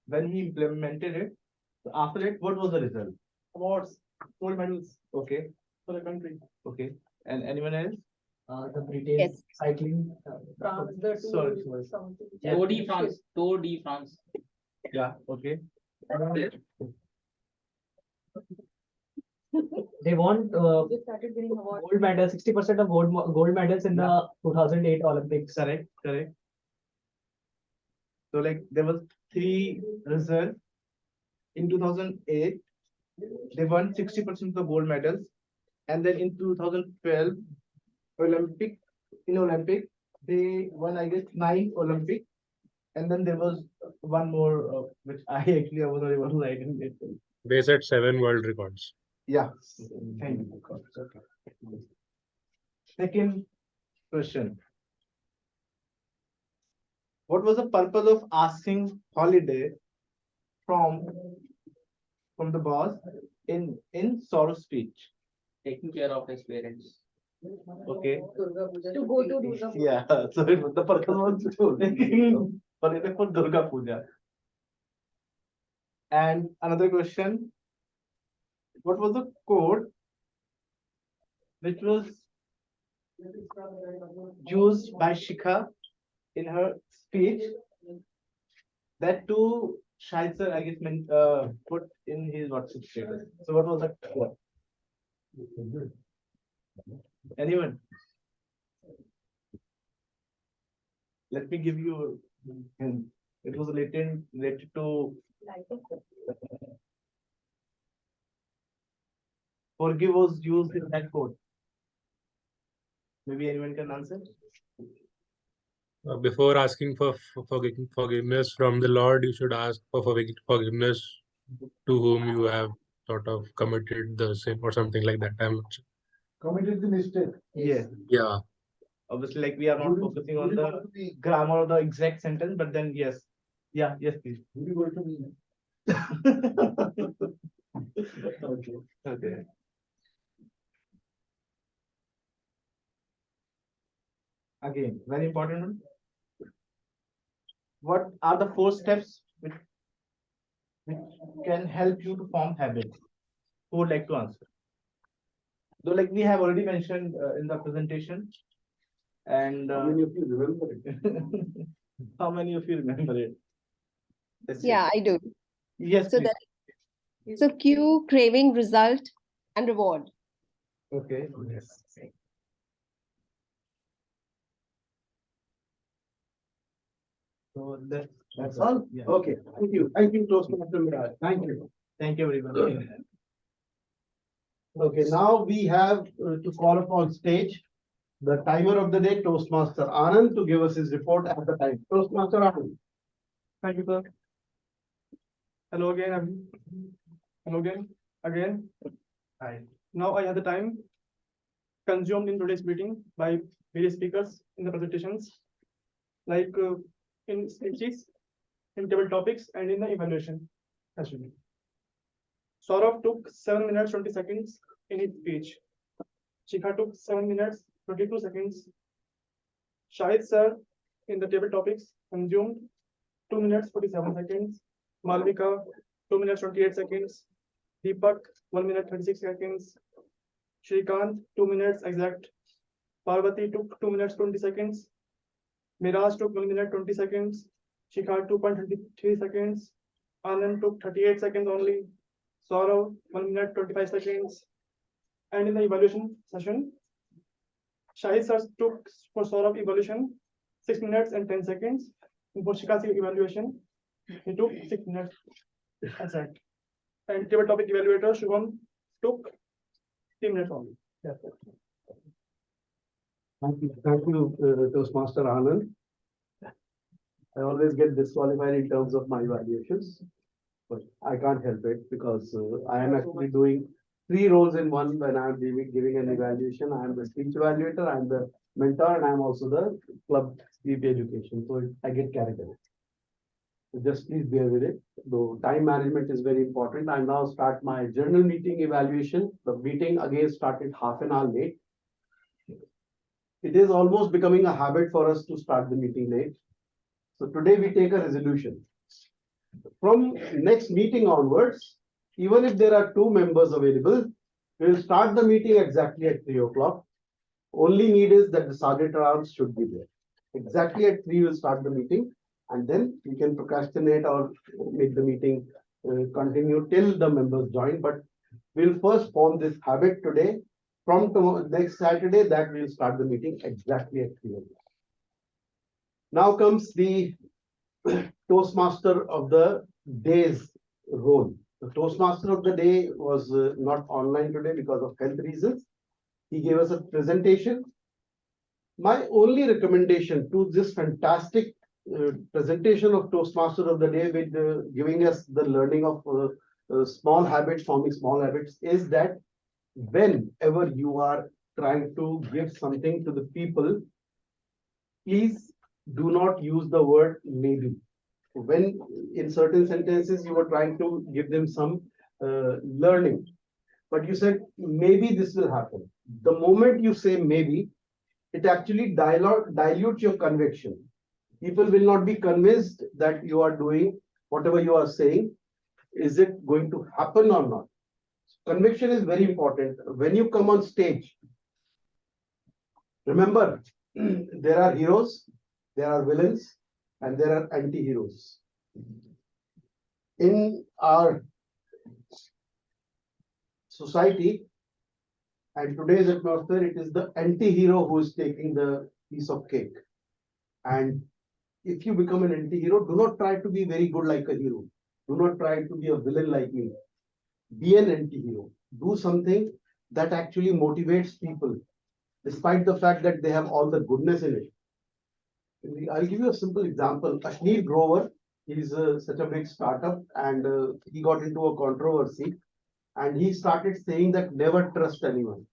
When he implemented it, so after it, what was the result? Awards, gold medals Okay, for the country. okay. And anyone else? The British Yes. cycling. France, the Sorry, two sorry. something. Tour de France, Tour de France. Yeah, okay. They won They started winning awards. gold medal, 60% of gold medals in the 2008 Olympics. Correct, correct. So like there was three results. In 2008, they won 60% of the gold medals. And then in 2012, Olympic, they won, I guess, 9 Olympic. And then there was one more, which I was not able to write in it. They set 7 world records. Yeah, thank you. Okay. Second question. What was the purpose of asking holiday from the boss in Sorrow's speech? Taking care of his parents. Okay. Durga Puja. To go to Durga Puja. Yeah, so the purpose was taking holiday for Durga Puja. And another question. What was the code which was used by Shikha in her speech that too Shahid sir, I guess, put in his WhatsApp status. So what was that code? Anyone? Let me give you a hint. It was related to forgive was used in that code. Maybe anyone can answer? Before asking for forgiveness from the Lord, you should ask for forgiveness to whom you have sort of committed the sin or something like that. I'm not sure. Committed the mistake. Yeah. Yeah. Obviously, like we are not focusing on the grammar or the exact sentence, but then yes. Yeah, yes, please. Okay. Okay. Again, very important one. What are the 4 steps which can help you to form habits? Who would like to answer? Though, like we have already mentioned in the presentation, and How many of you remember it? how many of you remember it? That's it. Yeah, I do. Yes, So please. So cue, craving, result, and reward. Okay. Yes. So that's all? Yeah. Okay, thank you. Thank you, Toastmaster Miraj. Thank you. Thank you, everyone. Okay, now we have to call upon stage the timer of the day, Toastmaster Anand, to give us his report at the time. Toastmaster Anand. Thank you, sir. Hello again. Hello again. Again. Hi. Now I have the time consumed in today's meeting by various speakers in the presentations, like in speeches, in table topics, and in the evaluation. Saurav took 7 minutes 20 seconds in his speech. Shikha took 7 minutes 22 seconds. Shahid sir in the table topics consumed 2 minutes 47 seconds. Malvika 2 minutes 28 seconds. Deepak 1 minute 36 seconds. Shrikant 2 minutes exact. Parvati took 2 minutes 20 seconds. Miraj took 1 minute 20 seconds. Shikha 2.23 seconds. Anand took 38 seconds only. Saurav 1 minute 25 seconds. And in the evaluation session, Shahid sir took for Saurav evaluation 6 minutes and 10 seconds. And for Shikha's evaluation, he took 6 minutes exact. And table topic evaluator Shubham took 3 minutes only. That's it. Thank you, Toastmaster Anand. I always get disqualified in terms of my evaluations. but I can't help it because I am actually doing three roles in one when I'm giving an evaluation. I am the speech evaluator, I am the mentor, and I am also the club VP education. So I get carried away. So just please bear with it. Though time management is very important. I now start my journal meeting evaluation. The meeting again started half an hour late. It is almost becoming a habit for us to start the meeting late. So today we take a resolution. From next meeting onwards, even if there are two members available, we will start the meeting exactly at 3 o'clock. Only need is that the sergeant alarms should be there. Exactly at 3 we'll start the meeting, and then we can procrastinate or make the meeting continue till the members join. But we'll first form this habit today. From tomorrow, next Saturday, that we'll start the meeting exactly at 3 o'clock. Now comes the Toastmaster of the day's role. The Toastmaster of the day was not online today because of health reasons. He gave us a presentation. My only recommendation to this fantastic presentation of Toastmaster of the day with giving us the learning of small habits, forming small habits, is that whenever you are trying to give something to the people, please do not use the word maybe. When in certain sentences you were trying to give them some learning, but you said maybe this will happen. The moment you say maybe, it actually dilutes your conviction. People will not be convinced that you are doing whatever you are saying. Is it going to happen or not? Conviction is very important. When you come on stage, remember, there are heroes, there are villains, and there are anti-heroes. In our society and today's atmosphere, it is the anti-hero who is taking the piece of cake. And if you become an anti-hero, do not try to be very good like a hero. Do not try to be a villain like me. Be an anti-hero. Do something that actually motivates people, despite the fact that they have all the goodness in it. I'll give you a simple example. Ashneer Grover is such a big startup, and he got into a controversy, and he started saying that never trust anyone.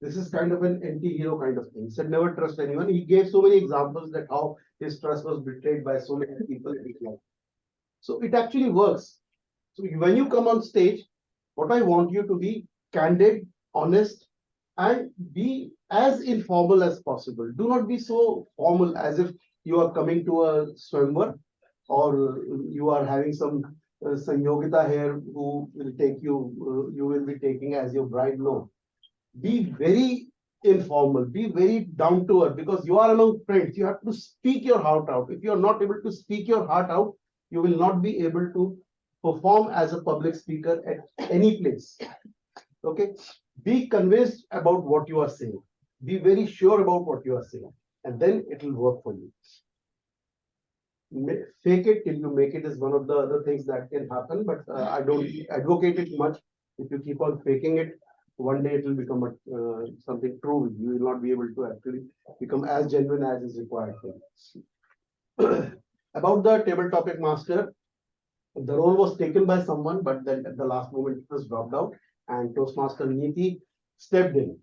This is kind of an anti-hero kind of thing. He said never trust anyone. He gave so many examples that how his trust was betrayed by so many people in his life. So it actually works. So when you come on stage, what I want you to be candid, honest, and be as informal as possible. Do not be so formal as if you are coming to a swimmer or you are having some Sanyogita here who will take you, you will be taking as your bride. No. Be very informal, be very down to earth, because you are among friends. You have to speak your heart out. If you are not able to speak your heart out, you will not be able to perform as a public speaker at any place. Okay, be convinced about what you are saying. Be very sure about what you are saying, and then it will work for you. Fake it till you make it is one of the other things that can happen, but I don't advocate it much. If you keep on faking it, one day it will become something true. You will not be able to actually become as genuine as is required for you. About the table topic master, the role was taken by someone, but then at the last moment it was dropped out, and Toastmaster Neeti stepped in.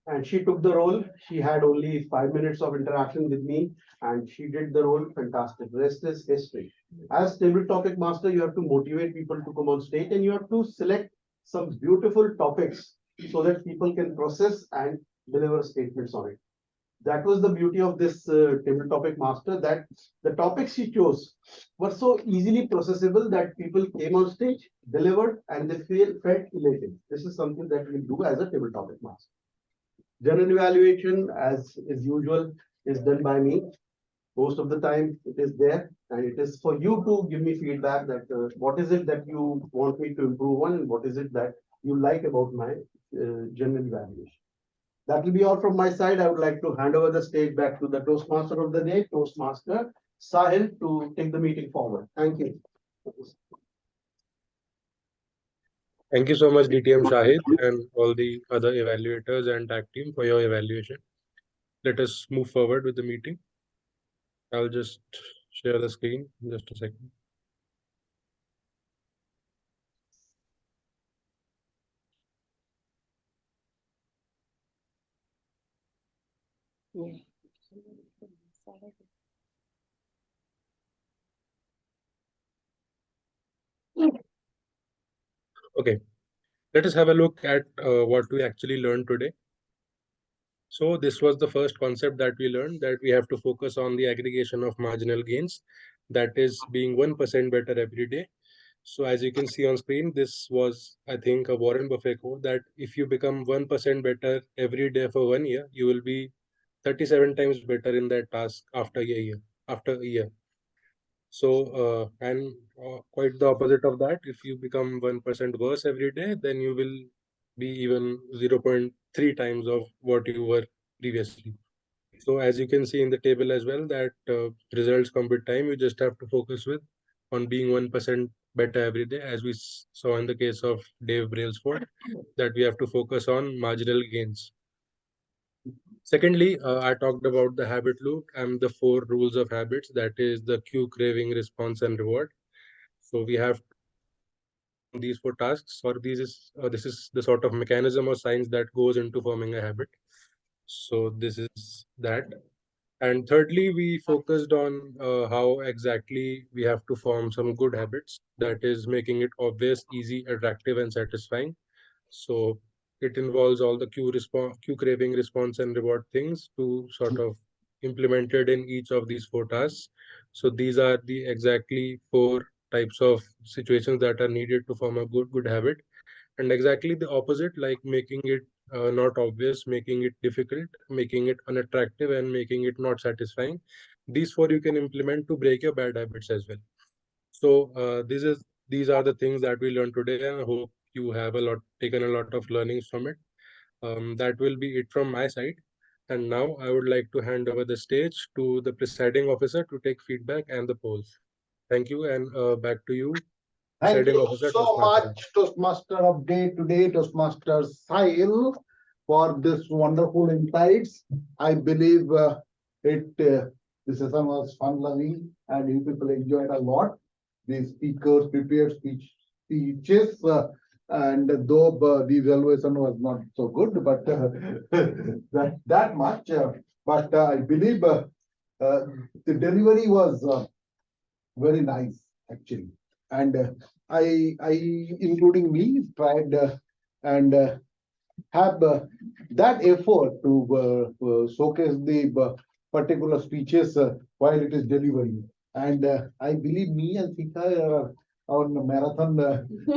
And she took the role. She had only 5 minutes of interaction with me, and she did the role fantastic. Rest is history. As table topic master, you have to motivate people to come on stage, and you have to select some beautiful topics so that people can process and deliver statements on it. That was the beauty of this table topic master, that the topics she chose were so easily processable that people came on stage, delivered, and they felt elated. This is something that we do as a table topic master. General evaluation, as is usual, is done by me. Most of the time it is there, and it is for you to give me feedback that what is it that you want me to improve on, and what is it that you like about my general evaluation. That will be all from my side. I would like to hand over the stage back to the Toastmaster of the day, Toastmaster Sahil, to take the meeting forward. Thank you. Thank you so much, DTM Shahid, and all the other evaluators and tag team for your evaluation. Let us move forward with the meeting. I'll just share the screen in just a second. Yeah. Okay, let us have a look at what we actually learned today. So this was the first concept that we learned, that we have to focus on the aggregation of marginal gains, that is being 1% better every day. So as you can see on screen, this was, I think, a Warren Buffett quote, that if you become 1% better every day for 1 year, you will be 37 times better in that task after a year. After a year. So, and quite the opposite of that, if you become 1% worse every day, then you will be even 0.3 times of what you were previously. So as you can see in the table as well, that results come with time. You just have to focus with on being 1% better every day, as we saw in the case of Dave Brailsford, that we have to focus on marginal gains. Secondly, I talked about the habit loop and the 4 rules of habits, that is the cue, craving, response, and reward. So we have these 4 tasks, or this is the sort of mechanism or science that goes into forming a habit. So this is that. And thirdly, we focused on how exactly we have to form some good habits, that is making it obvious, easy, attractive, and satisfying. So it involves all the cue, craving, response, and reward things to sort of implemented in each of these 4 tasks. So these are the exactly 4 types of situations that are needed to form a good habit, and exactly the opposite, like making it not obvious, making it difficult, making it unattractive, and making it not satisfying. These 4 you can implement to break your bad habits as well. So these are the things that we learned today, and I hope you have taken a lot of learnings from it. That will be it from my side. And now I would like to hand over the stage to the presiding officer to take feedback and the polls. Thank you, and back to you, Thank presiding you officer, so Toastmasters. much, Toastmaster of Day today, Toastmaster Sahil, for this wonderful insights. I believe the session was fun-loving and you people enjoyed a lot. The speakers prepared speeches, and though the evaluation was not so good, but that much. But I believe the delivery was very nice, actually. And I, including me, tried and have that effort to showcase the particular speeches while it is delivering. And I believe me and Sika are on marathon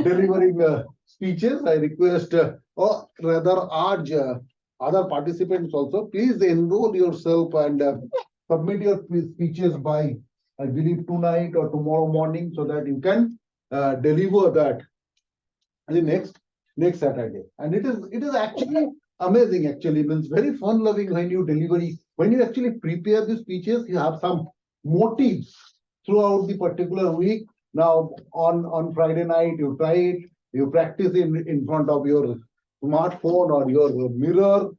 delivering speeches. I request, or rather urge other participants also, please enroll yourself and submit your speeches by, I believe, tonight or tomorrow morning, so that you can deliver that the next Saturday. And it is actually amazing. Actually, means very fun loving when you actually prepare the speeches. You have some motives throughout the particular week. Now on Friday night, you try it. You practice in front of your smartphone or your mirror,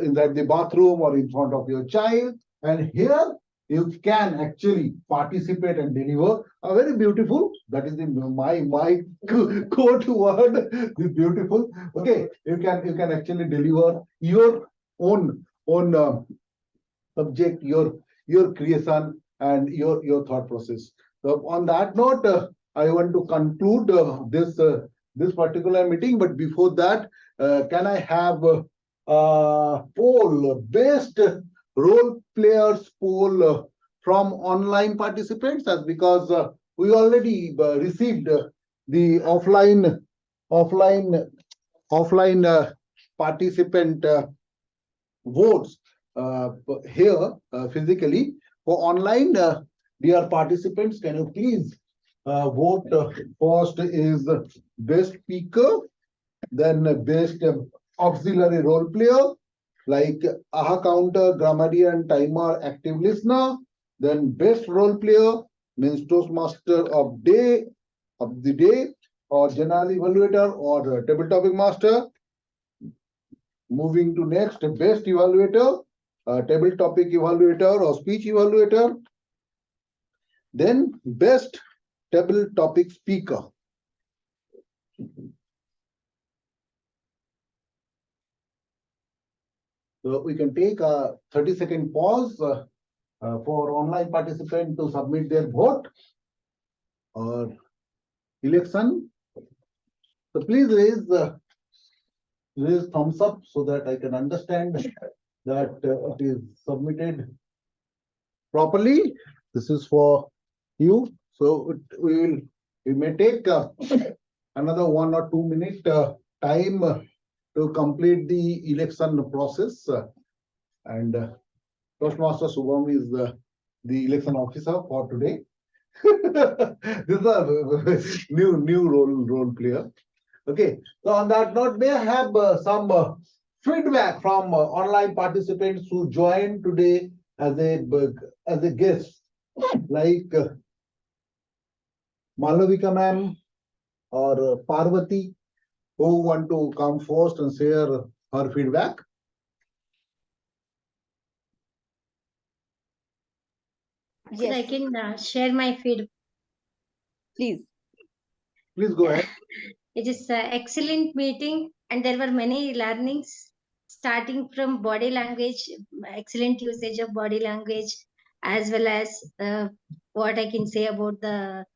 inside the bathroom or in front of your child. And here you can actually participate and deliver a very beautiful, that is my code word, the beautiful. Okay, you can actually deliver your own subject, your creation and your thought process. So on that note, I want to conclude this particular meeting. But before that, can I have poll, best role players poll from online participants, as because we already received the offline participant votes here physically. For online, dear participants, can you please vote? First is best speaker, then best auxiliary role player, like AHA counter, grammarian, timer, active listener. Then best role player means Toastmaster of the day, or general evaluator, or table topic master. Moving to next, best evaluator, table topic evaluator or speech evaluator. Then best table topic speaker. So we can take a 30-second pause for online participant to submit their vote or election. So please raise thumbs up so that I can understand that it is submitted properly. This is for you. So we may take another 1 or 2 minute time to complete the election process. And Toastmaster Subham is the election officer for today. This is a new role player. Okay, so on that note, may I have some feedback from online participants who joined today as a guest, like Malavika ma'am or Parvati, who want to come first and share her feedback? So I Yes, can share my feedback. please. Please go ahead. It is an excellent meeting, and there were many learnings starting from body language, excellent usage of body language, as well as what I can say about the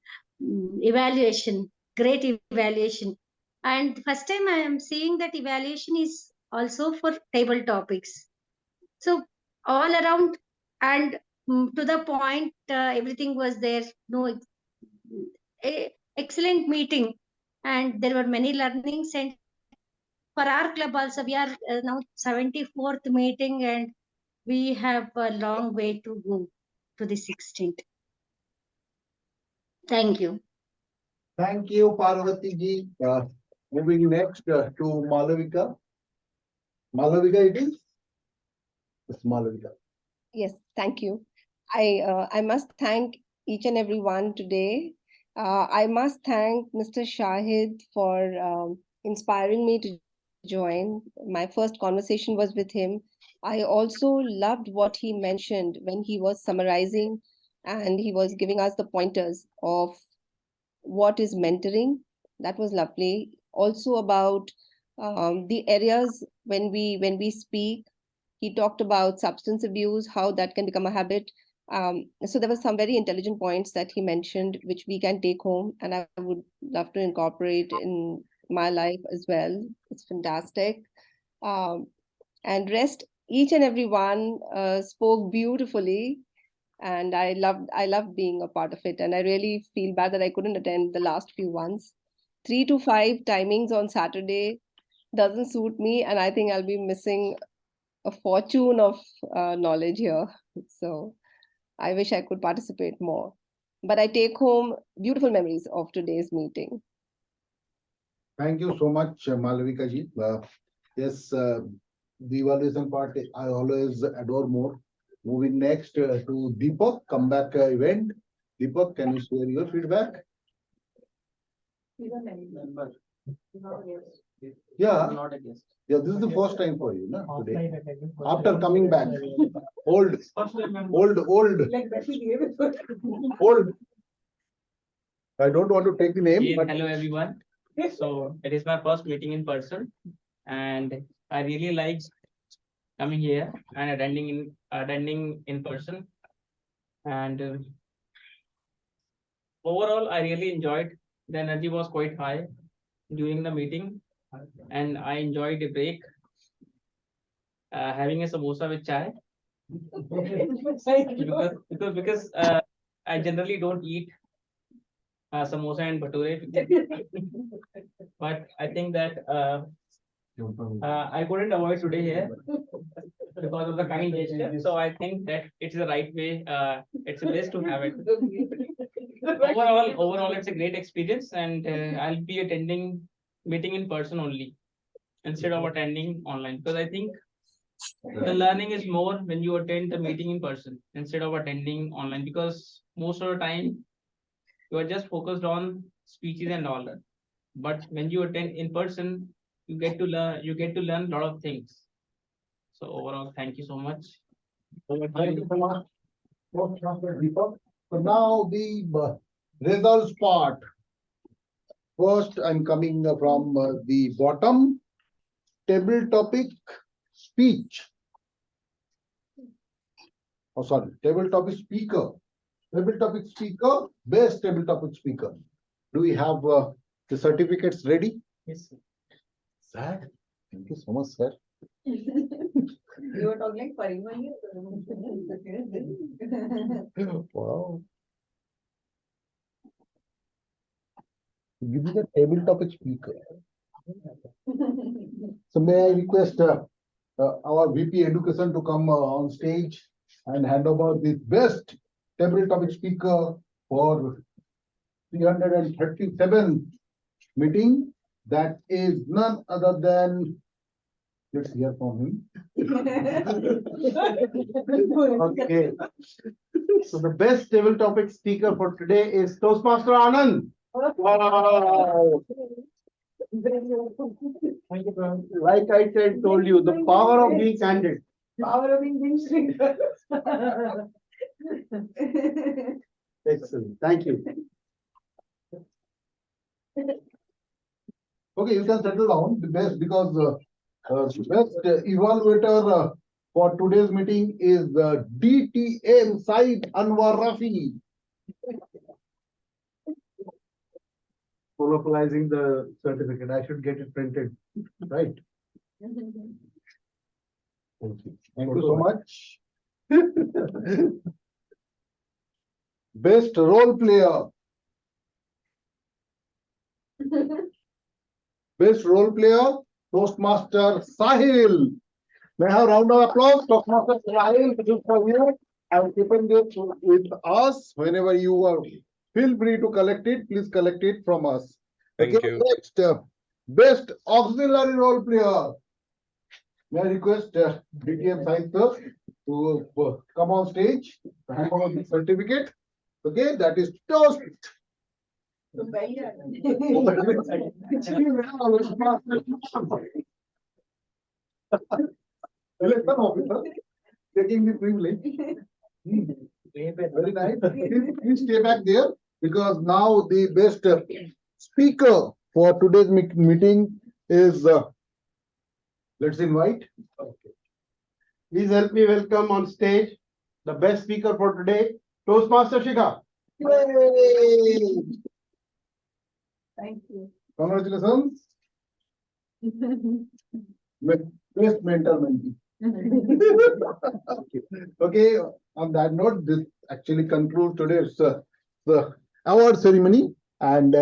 evaluation, great evaluation. And first time I am seeing that evaluation is also for table topics. So all around and to the point, everything was there. No, excellent meeting, and there were many learnings. And for our club also, we are now 74th meeting, and we have a long way to go to this extent. Thank you. Thank you, Parvati ji. Moving next to Malavika. Malavika, it is? It's Malavika. Yes, thank you. I must thank each and every one today. I must thank Mr. Shahid for inspiring me to join. My first conversation was with him. I also loved what he mentioned when he was summarizing and he was giving us the pointers of what is mentoring. That was lovely. Also about the areas when we speak. He talked about substance abuse, how that can become a habit. So there were some very intelligent points that he mentioned, which we can take home, and I would love to incorporate in my life as well. It's fantastic. And rest, each and every one spoke beautifully, and I loved being a part of it. And I really feel bad that I couldn't attend the last few ones. 3 to 5 timings on Saturday doesn't suit me, and I think I'll be missing a fortune of knowledge here. So I wish I could participate more. But I take home beautiful memories of today's meeting. Thank you so much, Malavika ji. Yes, the evaluation part, I always adore more. Moving next to Deepak, comeback event. Deepak, can you share your feedback? Yeah. Not a guest. Yeah, this is the first time for you, no, today. After coming back, old. I don't want to take the name, Yes, but hello everyone. So it is my first meeting in person, and I really liked coming here and attending in person. And overall, I really enjoyed. The energy was quite high during the meeting, and I enjoyed the break. Having a samosa with chai because I generally don't eat samosa and bhature, but I think that I couldn't avoid today here because of the kind gesture. So I think that it's the right way. It's the best to have it. Overall, it's a great experience, and I'll be attending meeting in person only instead of attending online, because I think the learning is more when you attend the meeting in person instead of attending online, because most of the time you are just focused on speeches and all that. But when you attend in person, you get to learn a lot of things. So overall, thank you so much. thank you so much. Deepak. So now the results part. First, I'm coming from the bottom. Table topic, speech. Oh, sorry, table topic speaker. Table topic speaker, best table topic speaker. Do we have the certificates ready? Yes, sir. Sir, thank you so much, sir. You were talking like Parimal. Wow. Give me the table topic speaker. So may I request our VP Education to come on stage and hand over the best table topic speaker for 337 meeting. That is none other than, let's hear from him. Okay. So the best table topic speaker for today is Toastmaster Anand. Wow. Like I said, told you, the power of being candid. Power of Indian shrinker. Excellent. Thank you. Okay, you can settle down the best because best evaluator for today's meeting is DTM Said Anwar Rafi. Monopolizing the certificate. I should get it printed, right? Thank you. Thank you so much. Best role player. Best role player, Toastmaster Sahil. May I have a round of applause, Toastmaster Sahil, this is for you. I'm keeping this with us. Whenever you are, feel free to collect it. Please collect it from us. Thank Okay, you. next, best auxiliary role player. May I request DTM Sahil sir to come on stage, hand over the certificate. Okay, that is Toast. Election officer taking the privilege. Very nice. Please stay back there because now the best speaker for today's meeting is. Let's invite. Please help me welcome on stage the best speaker for today, Toastmaster Shikha. Yay! Thank you. Congratulations. Best mentor mentee. Okay, on that note, this actually concludes today's the award ceremony and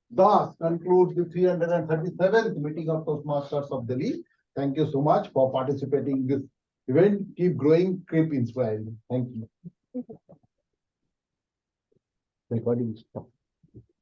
thus concludes the 337th meeting of Toastmasters of Delhi. Thank you so much for participating in this event. Keep growing, keep inspiring. Thank you. Recording stop.